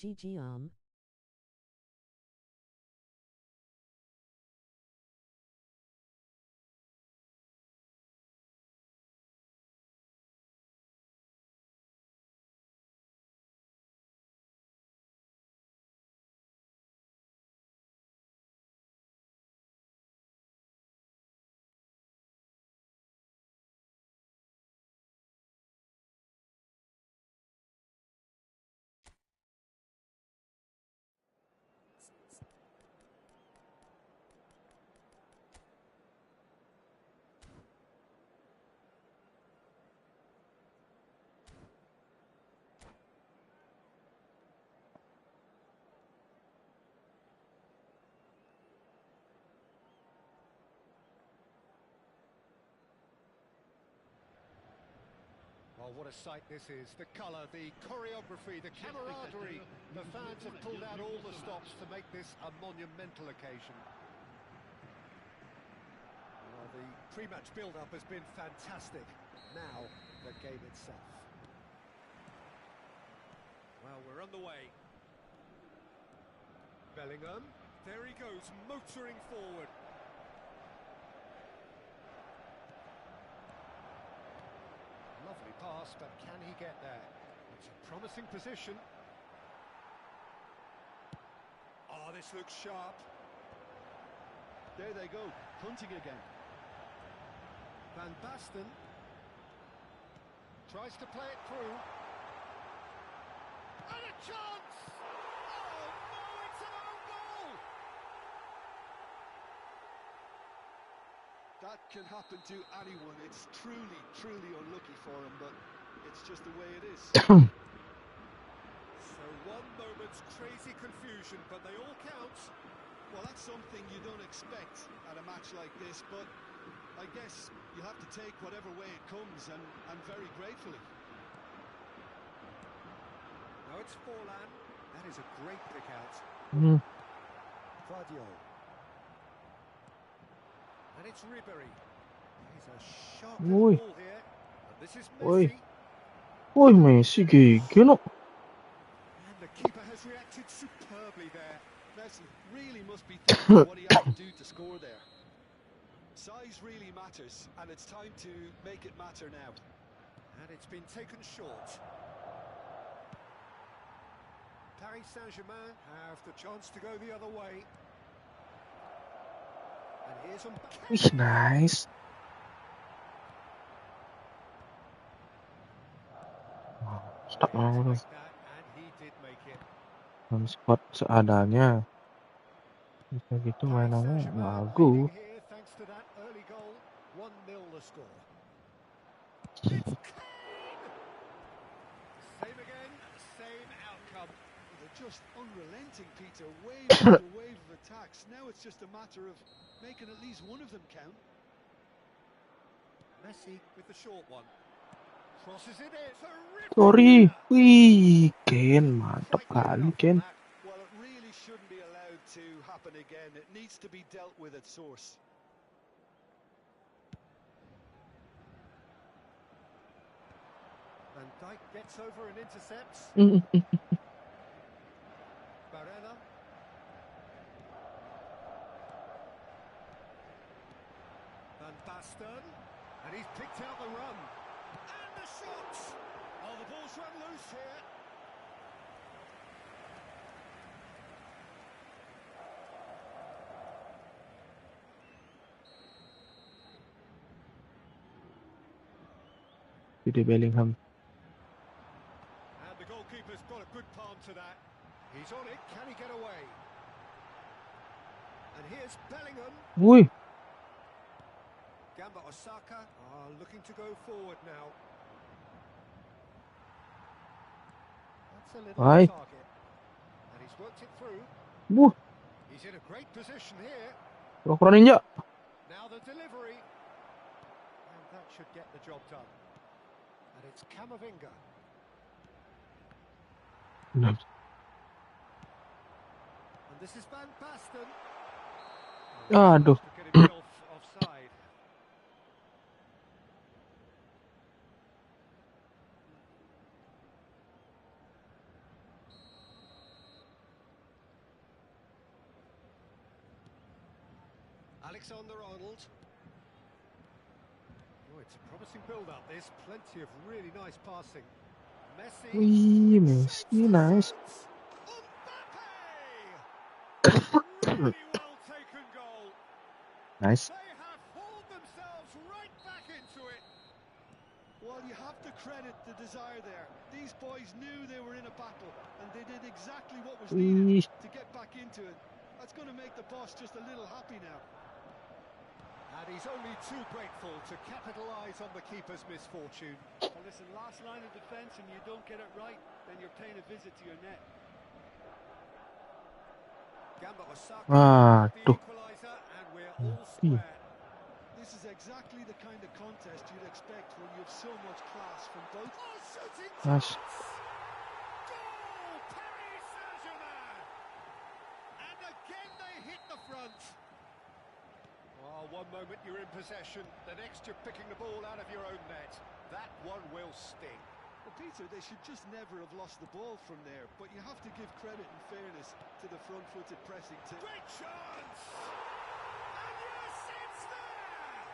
GG Oh, what a sight this is. The colour, the choreography, the camaraderie. The fans have pulled out all the stops to make this a monumental occasion. Well, the pre-match build-up has been fantastic. Now, the game itself. Well, we're underway. Bellingham, there he goes, motoring forward. Lovely pass, but can he get there? It's a promising position. Oh, this looks sharp. There they go, hunting again. Van Basten tries to play it through. And a chance! Oh no, it's an own goal! That can happen to anyone. It's truly, truly unlucky for him, but it's just the way it is. So one moment's crazy confusion, but they all count. Well, that's something you don't expect at a match like this, but I guess you have to take whatever way it comes, and very gratefully. Now it's Forlan. That is a great pick out. Claudio. And it's Ribery. He's a sharp Ui. ball here. And this is Ui. Messi. Ôi Messi giggle nó. And the keeper has reacted superbly there. Messi really must be thinking what he has to do to score there. Size really matters, and it's time to make it matter now. And it's been taken short. Paris Saint-Germain have the chance to go the other way. And here's Ih, nice. Stuck banget tuh. And he did make it. Dan spot seadanya. Bisa gitu mainannya lagu. Here thanks to that early goal. 1-0 the score. It's Kane! Same again, same outcome. They're just unrelenting, Peter. Wave after wave of attacks. Now it's just a matter of making at least one of them count. Messi with the short one. Crosses it in. Terrific Sorry. header. Wih, Ken, mantap Quite good kali enough on Ken. that. Well, it really shouldn't be allowed to happen again. It needs to be dealt with at source. Van Dijk gets over and intercepts. Barella. Van Basten. And he's picked out the run. And the shot! Oh, the ball's run loose here. Jude Bellingham. And the goalkeeper's got a good palm to that. He's on it. Can he get away? And here's Bellingham. Wih, Gamba Osaka are looking to go forward now. That's a little Aye. target. And he's worked it through. buh, He's in a great position here. ukuran ninja. Now the delivery. And that should get the job done. And it's Camavinga. Nah, And this is Van Basten. Aduh. To get himself offside. Alexander-Arnold. Oh, it's a promising build-up. There's plenty of really nice passing. Messi. Wih, Messi, nice. Really well taken goal. Nice. They have hauled themselves right back into it. Well, you have to credit the desire there. These boys knew they were in a battle, and they did exactly what was needed Wih, to get back into it. That's going to make the boss just a little happy now. And he's only too grateful to capitalise on the keeper's misfortune. Well, listen, last line of defence and you don't get it right, then you're paying a visit to your net. Gamba Osaka, Ah, the tuh. equaliser, and we're all square. This is exactly the kind of contest you'd expect when you have so much class from both. Oh, shooting Nice. chance! Goal! Paris Saint-Germain! And again they hit the front. Oh, one moment you're in possession, the next you're picking the ball out of your own net. That one will sting. Well, Peter, they should just never have lost the ball from there, but you have to give credit and fairness to the front-footed pressing too. Great chance! And yes, it's there!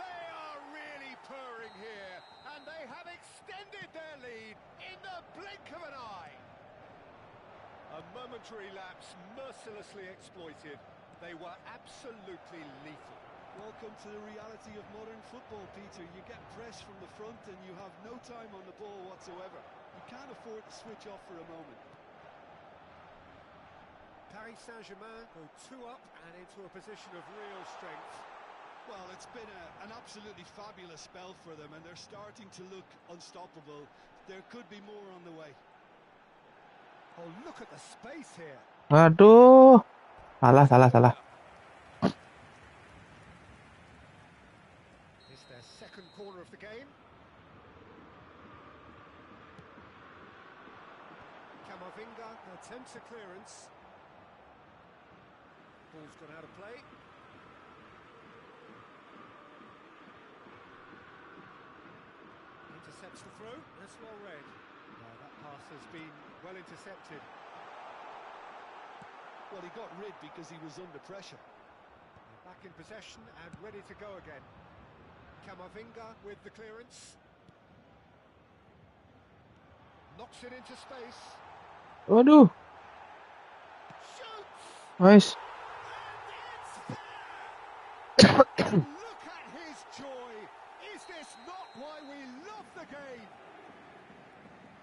They are really purring here, and they have extended their lead in the blink of an eye. A momentary lapse mercilessly exploited. They were absolutely lethal. Welcome to the reality of modern football, Peter. You get press from the front and you have no time on the ball whatsoever. You can't afford to switch off for a moment. Paris Saint-Germain go 2 up and into a position of real strength. Well, it's been an absolutely fabulous spell for them, and they're starting to look unstoppable. There could be more on the way. Oh, look at the space here. Aduh. Salah. It's their second corner of the game. Camavinga attempts a clearance. Ball's gone out of play. Intercepts the throw. That's well read. That pass has been well intercepted. Well, he got rid because he was under pressure. Back in possession and ready to go again. Camavinga with the clearance. Knocks it into space. Waduh. Shoots! Nice. And it's there! Look at his joy! Is this not why we love the game?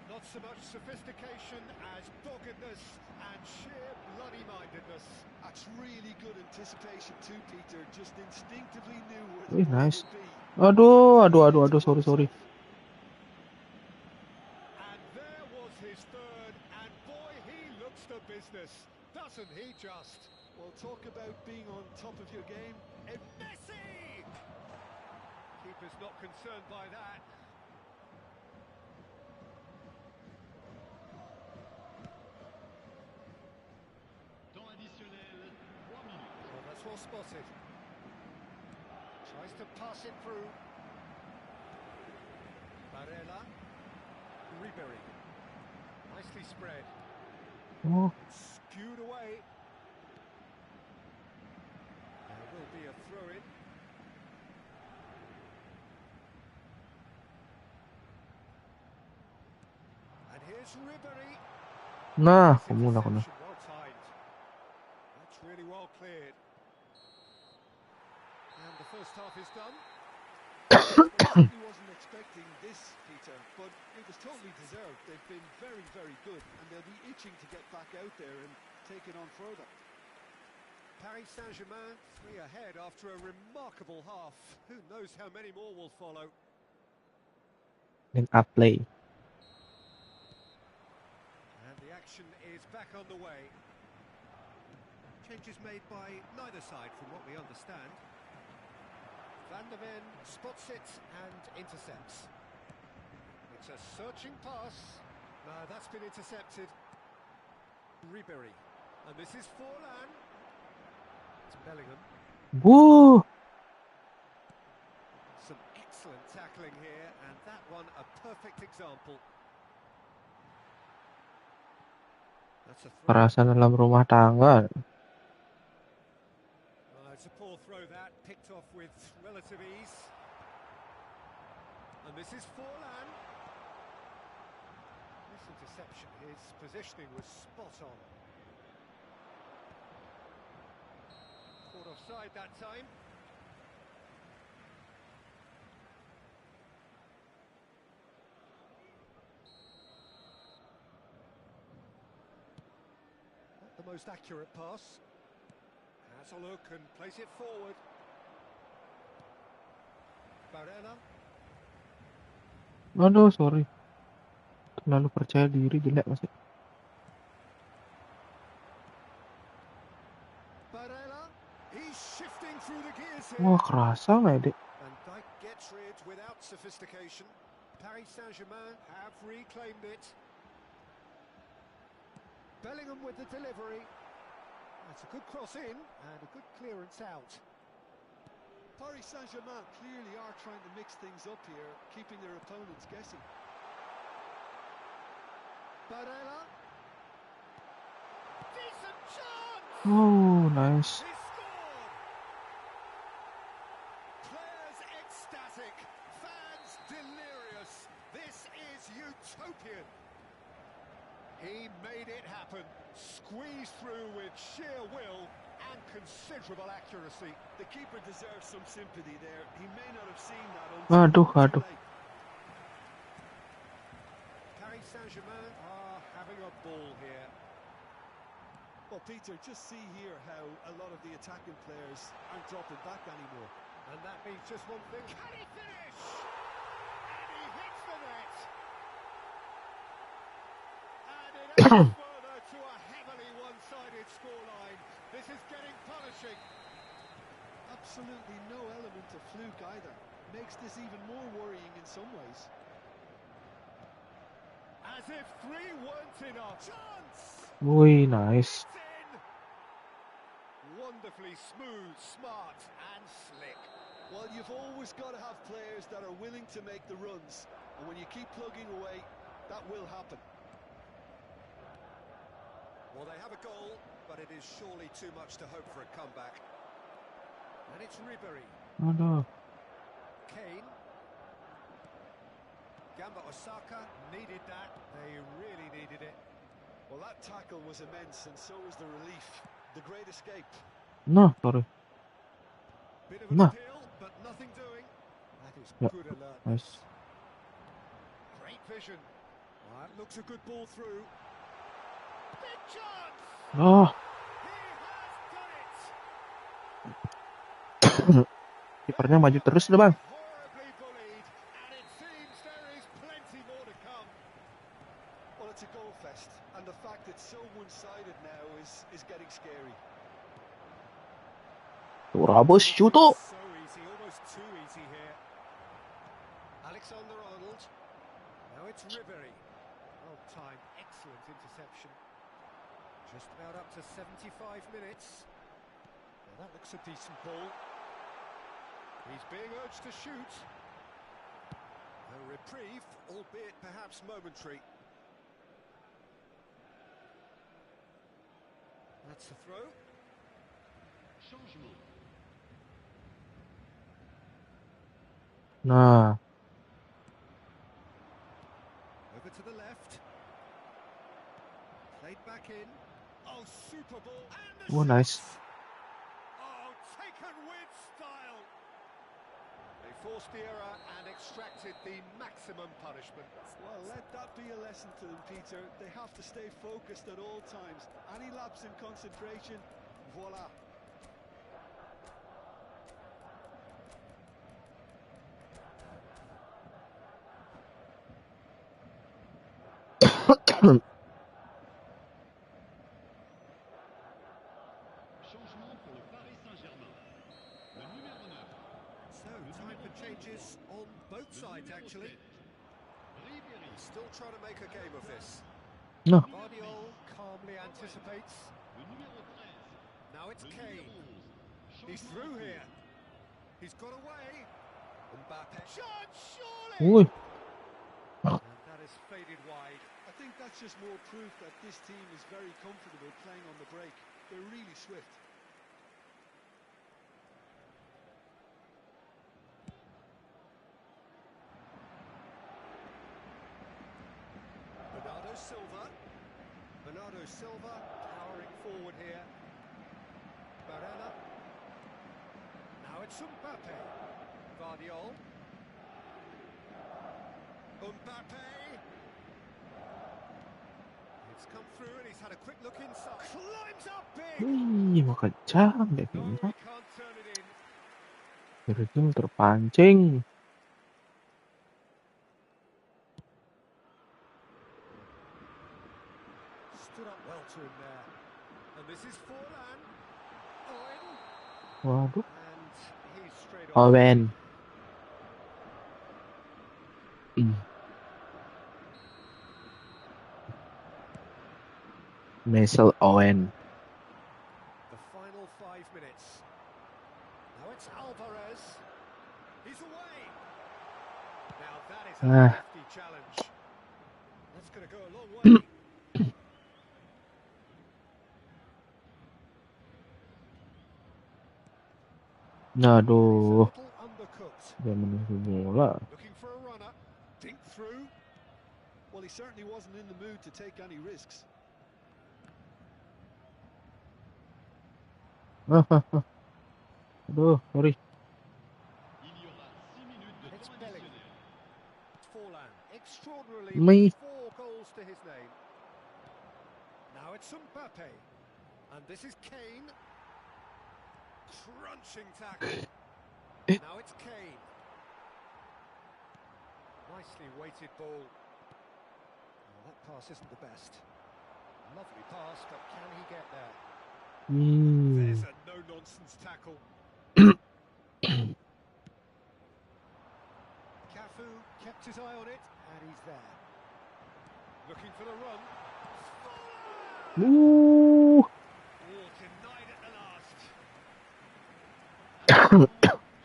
Not so much sophistication as doggedness and sheer bloody-mindedness. That's really good anticipation too, Peter. Just instinctively knew where Wih, the ball nice. would be. Aduh. Sorry. And there was his third, and boy, he looks the business, doesn't he just? Well, talk about being on top of your game. Messi! Keeper's not concerned by that. well spotted. Tries to pass it through. Barella. Ribery. Nicely spread. Oh, Skewed away. There will be a throw-in. And here's Ribery. nah, Nice kumuna ko na. interception, well timed. That's really well cleared. And the first half is done. Well, I certainly wasn't expecting this, Peter, but it was totally deserved. They've been very, very good, and they'll be itching to get back out there and take it on further. Paris Saint-Germain 3 ahead after a remarkable half. Who knows how many more will follow. Link up play. And the action is back on the way. Changes made by neither side from what we understand. Van der Ven spots it and intercepts. It's a searching pass. That's been intercepted. Ribery. And this is Forlan. It's Bellingham. Woo! Some excellent tackling here, and that one a perfect example. That's a throw. Perasaan dalam rumah tangga. It's a poor throw that, picked off with relative ease. And this is Forlan. This interception, his positioning was spot on. Caught offside that time. Not the most accurate pass. Has a look and place it forward. Barella. Aduh, sorry. Terlalu percaya diri, jelek masih. Barella. He's shifting through the gears here. Wah, kerasa nggak ya, Dek? And Dijk gets rid without sophistication. Paris Saint-Germain have reclaimed it. Bellingham with the delivery. That's a good cross in and a good clearance out. Paris Saint-Germain clearly are trying to mix things up here, keeping their opponents guessing. Barella. Decent chance! Oh, nice. He scored! Players ecstatic, fans delirious. This is utopian. He made it happen, squeezed through with sheer will and considerable accuracy. The keeper deserves some sympathy there. He may not have seen that Aduh, until aduh. too late. Paris Saint-Germain are having a ball here. Well, Peter, just see here how a lot of the attacking players aren't dropping back anymore. And that means just one thing. Can he finish? And he hits the net. And it adds further to a heavily one-sided scoreline. This is getting punishing. Absolutely no element of fluke either. Makes this even more worrying in some ways. As if 3 weren't enough. Chance! Wih, nice. It's in! Wonderfully smooth, smart and slick. Well, you've always got to have players that are willing to make the runs. And when you keep plugging away, that will happen. Well, they have a goal, but it is surely too much to hope for a comeback. And it's Ribery. Aduh. Kane. Gamba Osaka needed that. They really needed it. Well, that tackle was immense, and so was the relief. The great escape. Nah, sorry. Bit of an Nah. appeal, but nothing doing. That is Yeah, good alertness. nice. Great vision. That looks a good ball through. Big chance! Oh, He has done it! kipernya maju terus deh, Bang. Horribly bullied, and it seems there is plenty more to come. Well, it's a goal fest, and the fact it's so one-sided now is getting scary. Rabos Shuto. So easy, almost too easy here. Alexander-Arnold. Now it's Ribery. Well timed, excellent interception. Just about up to 75 minutes. That looks a decent ball. He's being urged to shoot. A reprieve, albeit perhaps momentary. That's the throw. Changement. Nah. Over to the left. Played back in. Oh, super ball. And the Oh, nice. shot. Oh, taken with style. They forced the error and extracted the maximum punishment. Well, let that be a lesson to them, Peter. They have to stay focused at all times. Any lapse in concentration, voila. Changement pour le Paris Saint-Germain. Le numéro 9. So, time for changes on both sides, actually. Ribéry. Still trying to make a game of this. No. Guardiola calmly anticipates. Le numéro 13. Now it's Le Kane. numéro 11. He's Changement through en here. cours. He's got away. Mbappe. Shot, surely! Ui. And that is faded wide. I think that's just more proof that this team is very comfortable playing on the break. They're really swift. Bernardo Silva. Bernardo Silva powering forward here. Barella. Now it's Mbappe. Guardiola. Mbappe. It's come through and he's had a quick look inside. Climbs up big. Wih, makacang deh No, he kita. can't turn it in. Berujung terpancing. Stood up well to him there. And this is Forlan. Owen. Waduh. And he's straight on. Owen. Mesel Owen. The final 5 minutes. Now it's Alvarez. He's away. Now that is a hefty challenge. That's going to go a long way. He's a Aduh. little undercooked. Dia menunggu bola. Looking for a runner. Dink through. Well, he certainly wasn't in the mood to take any risks. Aduh, sorry. Il y aura 6 minutes de It's temps Belling. additionnel. Forlan. Extraordinarily Me. with 4 goals to his name. Now it's Mbappe. And this is Kane. Crunching tackle. Now it's Kane. Nicely weighted ball. Oh, that pass isn't the best. Lovely pass, but can he get there? There's a no-nonsense tackle. Cafu kept his eye on it, and he's there. Looking for the run. Ooh. Oh, denied at the last.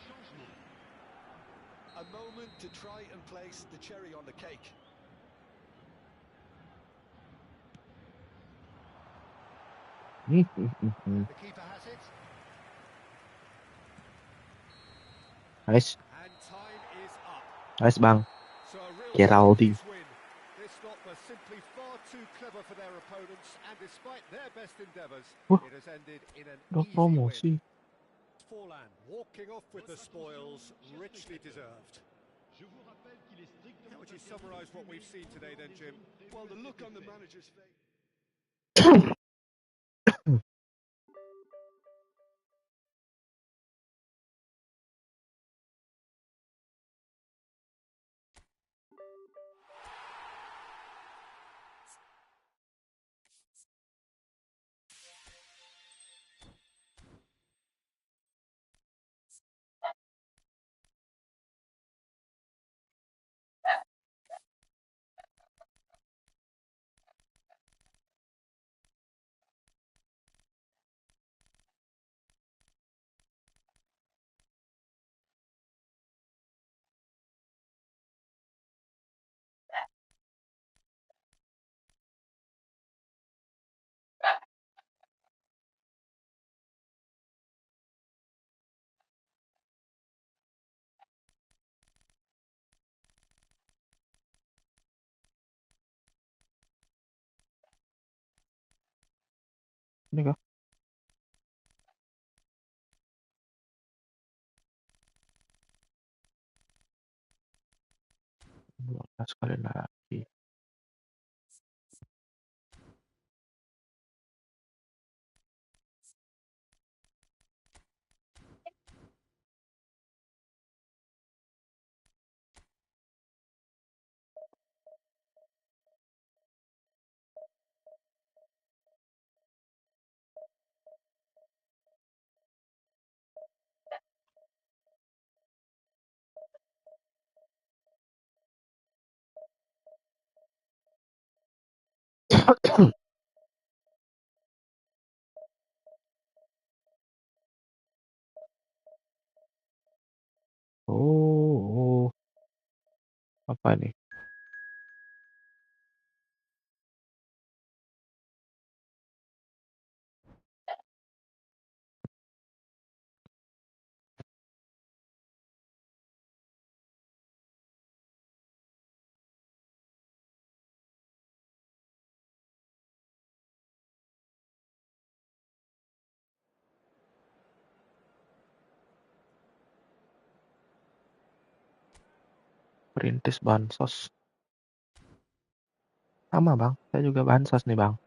Changement. A moment to try and place the cherry on the cake. The keeper has it. Nice. And time is up. Nice bang. So a real Geraldi. serious win. This lot was simply far too clever for their opponents, and despite their best endeavours, it has ended in an Udah easy promosi. win. Forlan walking off with the spoils, richly deserved. Je vous rappelle qu'il est strictement How would you summarise what we've seen today then, Jim? Well, the look on the manager's face. Ini kah? Sekali lagi. Oh, apa ini? Perintis bansos. Sama bang, saya juga bansos nih bang.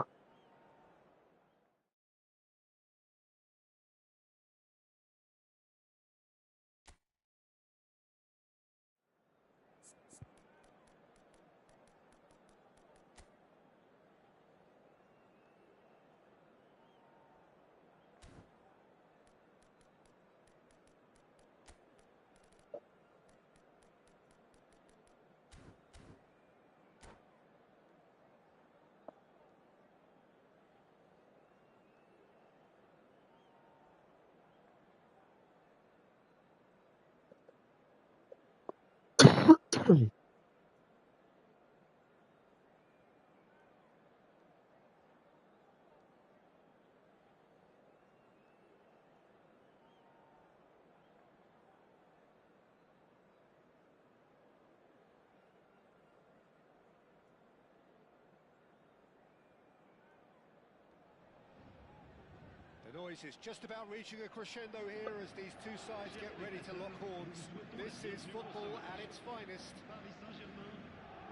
The noise is just about reaching a crescendo here as these two sides get ready to lock horns. This is football at its finest. Paris Saint-Germain,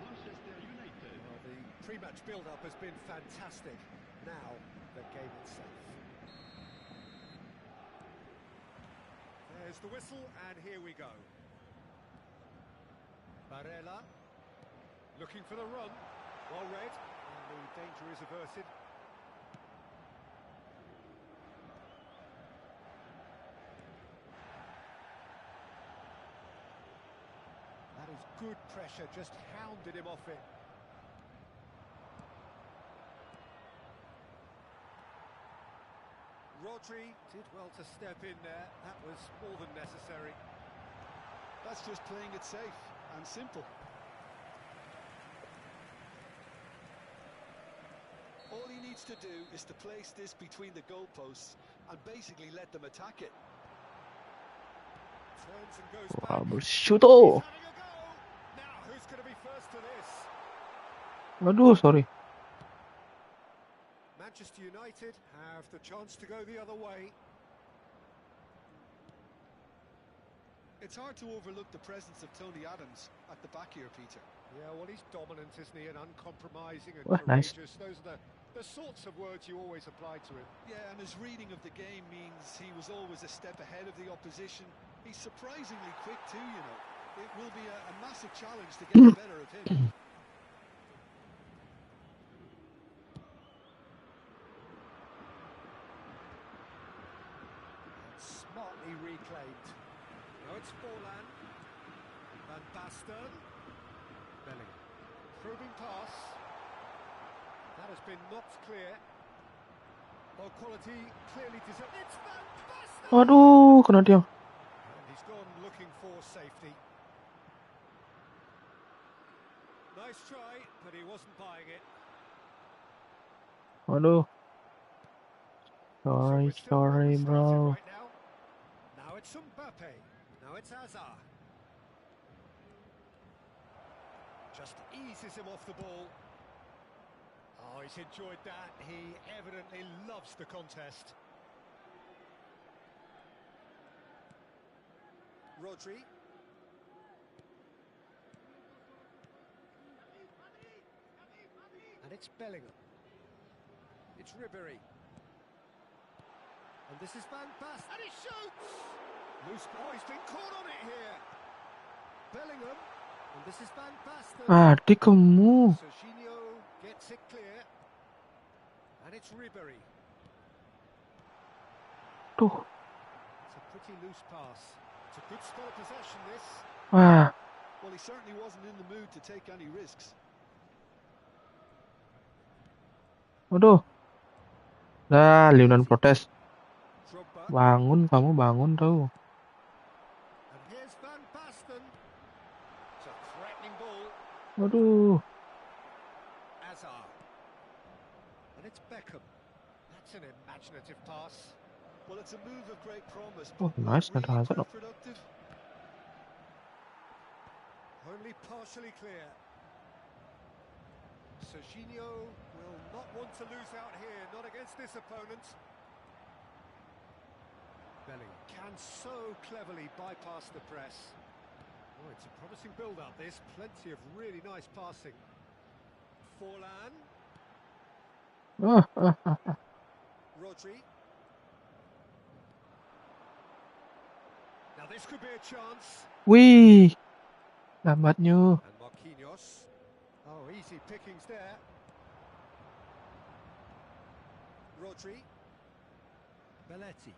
Manchester United. Well, the pre-match build-up has been fantastic. Now, the game itself. There's the whistle, and here we go. Barella, looking for the run. Well read, and the danger is averted. That is good pressure, just hounded him off it. Rodri did well to step in there. That was more than necessary. That's just playing it safe and simple. All he needs to do is to place this between the goalposts and basically let them attack it. Turns and goes Wah, back. bershuto. He's having a go. Now, who's going to be first to this? Waduh, sorry. Manchester United have the chance to go the other way. It's hard to overlook the presence of Tony Adams at the back here, Peter. Yeah, well, he's dominant, isn't he? And uncompromising and Wah, nice. courageous. Those are the sorts of words you always apply to him. Yeah, and his reading of the game means he was always a step ahead of the opposition. He's surprisingly quick too, you know. It will be a massive challenge to get the better of him. Smartly reclaimed. Now it's Forlan. Van Basten. Bellingham. Probing pass. That has been knocked clear. Well, quality clearly deserved. It's Van Basten! Waduh, kena dia. And he's gone looking for safety. Nice try, but he wasn't buying it. Waduh. So Sorry, we're still where sorry, we started bro. right now. Now it's Mbappe. Now it's Hazard. Just eases him off the ball. Oh, he's enjoyed that. He evidently loves the contest. Rodri. And it's Bellingham. It's Ribery. And this is Van Basten. And he shoots! Loose ball. Oh, he's been caught on it here. Bellingham. And this is Van Basten. Adik kamu. Serginho gets it clear. And it's Ribery. Tuh. It's a pretty loose pass. It's a good spell of possession, this. Wah. Well, he certainly wasn't in the mood to take any risks. Aduh. Dah, Lionel protes. Drogba. Bangun, kamu bangun tuh. And here's Van Basten. It's a threatening ball. Aduh. Hazard. And it's Beckham. That's an imaginative pass. Well, it's a move of great promise, Oh, but nice, not not really Hazard. too productive. Only partially clear. Serginho will not want to lose out here, not against this opponent. Bellingham can so cleverly bypass the press. Oh, it's a promising build-up, this. Plenty of really nice passing. Forlan. Rodri. Now this could be a chance. Wih. Lambatnya. And Marquinhos. Oh, easy pickings there. Rodri. Belletti.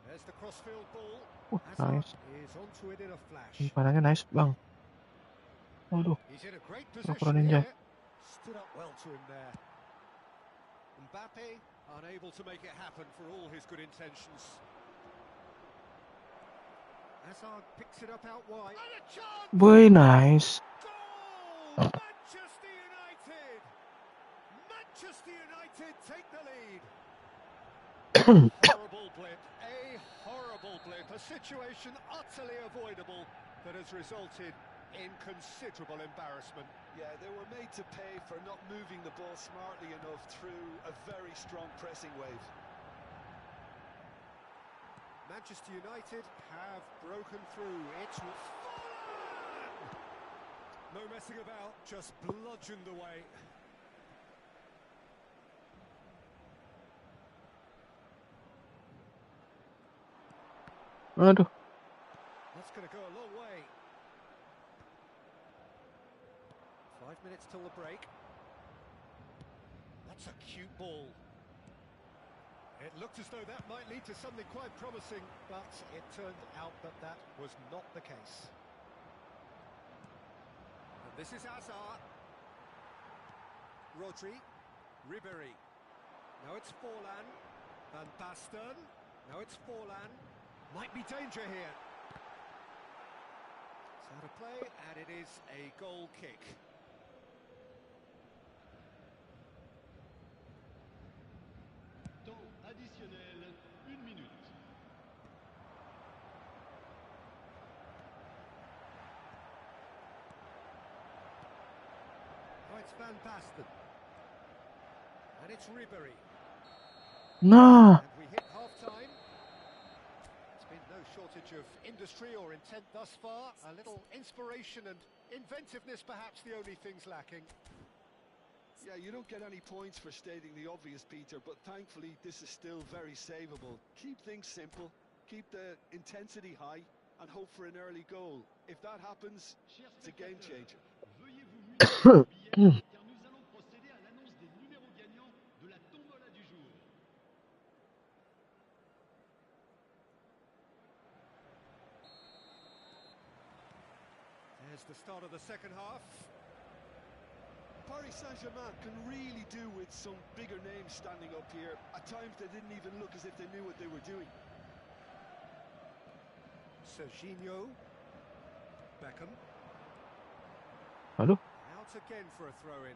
There's the crossfield ball. Hazard Nice. is onto it in a flash. Parahnya nice, Bang. Waduh. He's in a great Pro position ninja. here. Stood up well to him there. Mbappe unable to make it happen for all his good intentions. Hazard picks it up out wide. And a chance! Boy, nice. Goal! Manchester United! Manchester United take the lead. Horrible blip, a horrible blip, a situation utterly avoidable that has resulted in considerable embarrassment. Yeah, they were made to pay for not moving the ball smartly enough through a very strong pressing wave. Manchester United have broken through. It's Forlan! No messing about, just bludgeoned away. Aduh. That's going to go a long way. 5 minutes till the break. That's a cute ball. It looked as though that might lead to something quite promising, but it turned out that that was not the case. And this is Hazard. Rodri. Ribery. Now it's Forlan. Van Basten. Now it's Forlan. Might be danger here. It's out of play, and it is a goal kick. Temps additionnel, 1 minute. Oh, it's Van Basten. And it's Ribery. Nah. And we hit half-time. It's been no shortage of industry or intent thus far. A little inspiration and inventiveness, perhaps the only things lacking. Yeah, you don't get any points for stating the obvious, Peter, but thankfully this is still very savable. Keep things simple, keep the intensity high, and hope for an early goal. If that happens, Chers it's a game spectateurs, changer. veuillez vous munir de billets car nous allons procéder à l'annonce des numéros gagnants de la tombola du jour. There's the start of the second half. Paris Saint-Germain can really do with some bigger names standing up here. At times they didn't even look as if they knew what they were doing. Serginho. Beckham. Aduh. Out again for a throw-in.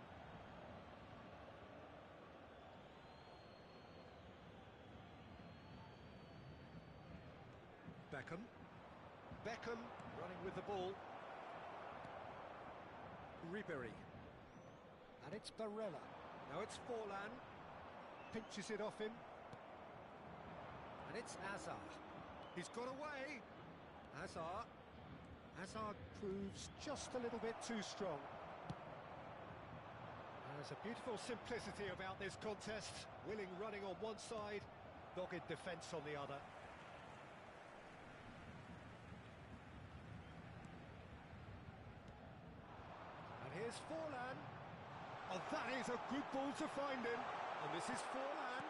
Beckham. Beckham running with the ball. Ribery. And it's Barella. Now it's Forlan. Pinches it off him. And it's Azar. He's got away. Azar. Azar proves just a little bit too strong. There's a beautiful simplicity about this contest. Willing running on one side, dogged defence on the other. And here's Forlan. Oh, that is a good ball to find him. And this is Forlan.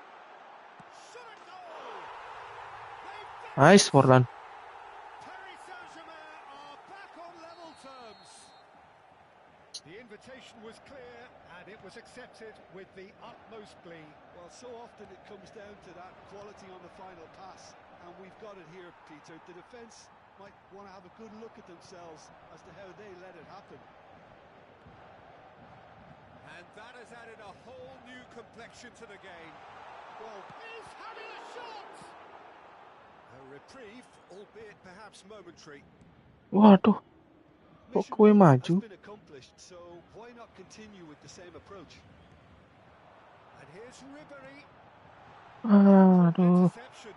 Shot a goal! Nice, Forlan. Paris Saint-Germain are back on level terms. The invitation was clear and it was accepted with the utmost glee. Well, so often it comes down to that quality on the final pass, and we've got it here, Peter. The defence might want to have a good look at themselves as to how they let it happen. And that has added a whole new complexion to the game. Well, he's having a shot! A reprieve, albeit perhaps momentary. Waduh, kok gue maju? Has been accomplished, so why not continue with the same approach? And here's Ribery. Aduh, Interception.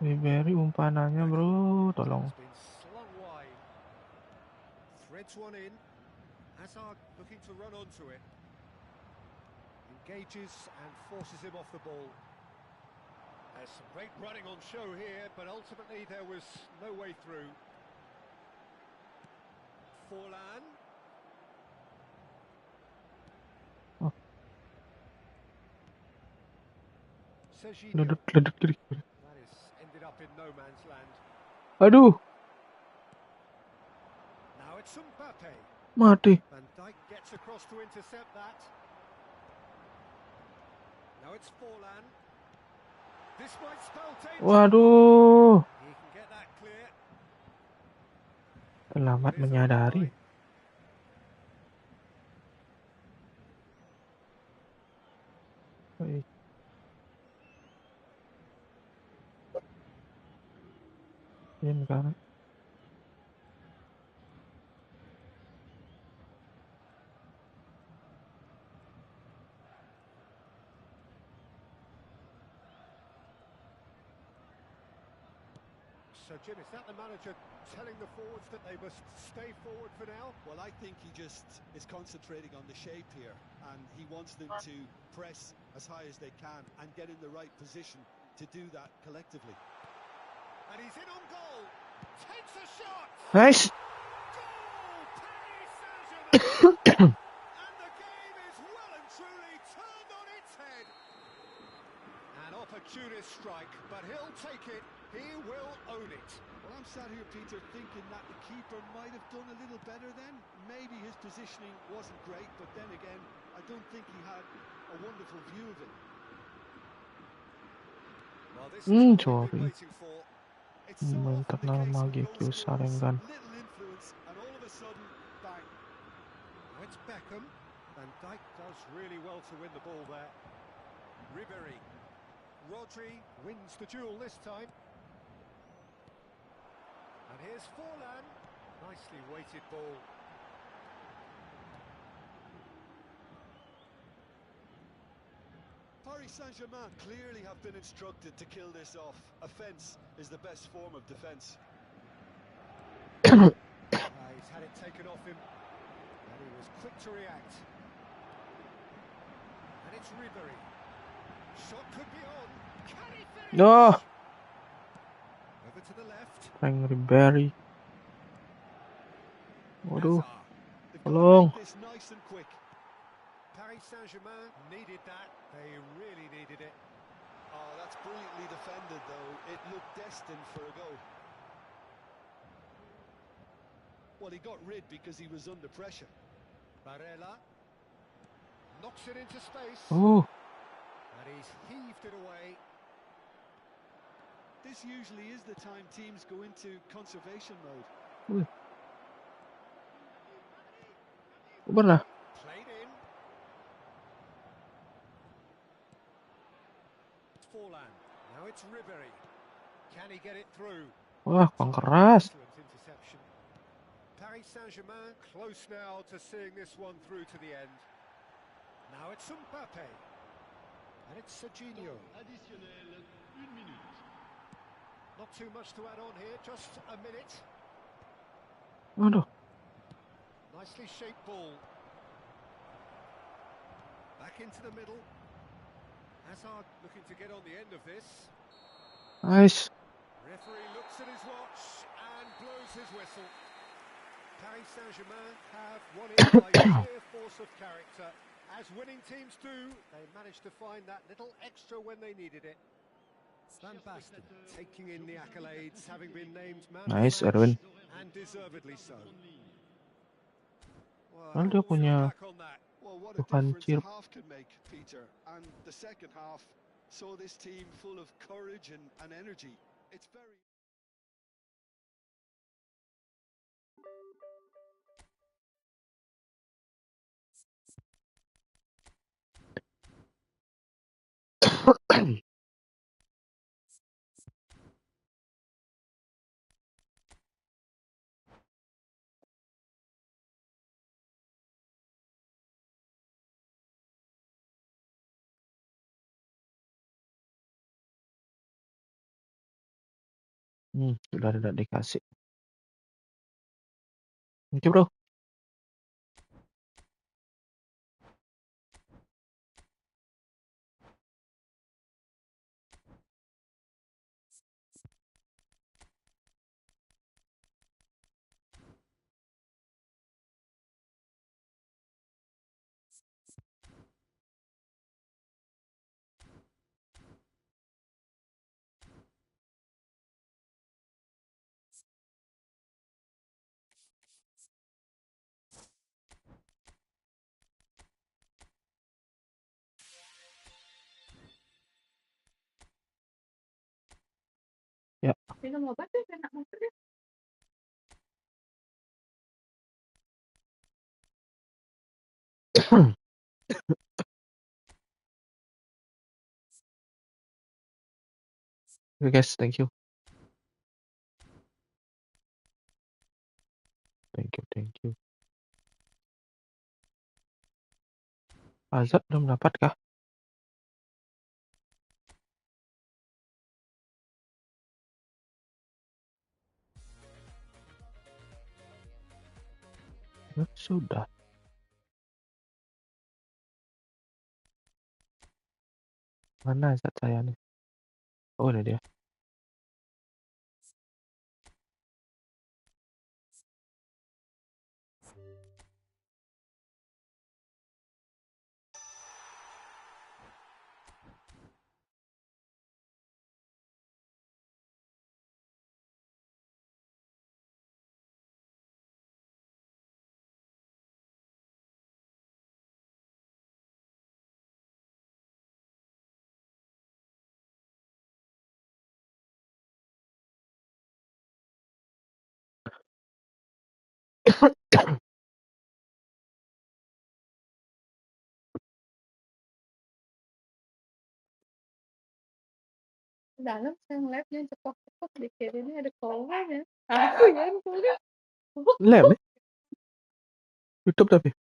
Ribery umpanannya bro, tolong. It's been slung wide. Threads one in. Hazard looking to run onto it. Engages and forces him off the ball. There's some great running on show here, but ultimately there was no way through. Forlan. Oh. Serginho. Ledek kiri. That is ended up in no man's land. Aduh, Now it's Mbappe. mati. Van Dijk gets across to intercept that. Now it's Forlan. This might spell danger. Waduh, He can get that clear. lambat It is menyadari. offside. Wih. Diam kan? So Jim, is that the manager telling the forwards that they must stay forward for now? Well, I think he just is concentrating on the shape here, and he wants them to press as high as they can and get in the right position to do that collectively. And he's in on goal. Takes a shot. Nice. Goal! Paris Saint-Germain. And the game is well and truly turned on its head. An opportunist strike, but he'll take it. He will own it. Well, I'm sat here, Peter, thinking that the keeper might have done a little better then. Maybe his positioning wasn't great, but then again, I don't think he had a wonderful view of it. Well, this is what we've Sorry. been waiting for. It's so often the Internal case magi with goal kiusahan scorers, kan. little influence, and all of a sudden, bang. Now it's Beckham. Van Dijk does really well to win the ball there. Ribery. Rodri wins the duel this time. And here's Forlan. Nicely weighted ball. Paris Saint-Germain clearly have been instructed to kill this off. Offence is the best form of defence. He's had it taken off him. And he was quick to react. And it's Ribery. Shot could be on. Can he finish? No, Over to the left. Frank Ribery. Waduh, They've got to tolong. make this nice and quick. Paris Saint-Germain needed that. They really needed it. Oh, that's brilliantly defended, though. It looked destined for a goal. Well, he got rid because he was under pressure. Barella knocks it into space. Oh, And he's heaved it away. This usually is the time teams go into conservation mode. wih. Pernah. Played in. It's Forlan. Now it's Ribery. Can he get it through? Wah, kurang keras. Excellent interception. Paris Saint-Germain close now to seeing this one through to the end. Now it's Mbappe. And it's Serginho. Additionnel, 1 minute. Not too much to add on here, just a minute. Aduh. Nicely shaped ball. Back into the middle. Hazard looking to get on the end of this. Nice. Referee looks at his watch and blows his whistle. Paris Saint-Germain have won it by sheer force of character. As winning teams do, they managed to find that little extra when they needed it. Van Basten taking in the accolades, having been named man of Nice, the match, Erwin. and deservedly so. Well, Padahal how dia will we punya look back on that? Well, what a Tuhan difference a Cirp. half can make, Peter. And the second half saw this team full of courage and energy. It's very... Sudah tidak dikasih. Oke, bro. Ya. Minum obat deh, enak banget deh. Oke, guys, thank you. Thank you. Azab belum dapat kah? Sudah. Mana Azab saya nih? Oh, ini dia. Dalam saya ngeliatnya cepok-cepok di kiri ini ada kolonnya. Aku ya yang tulis. Lem, YouTube tapi.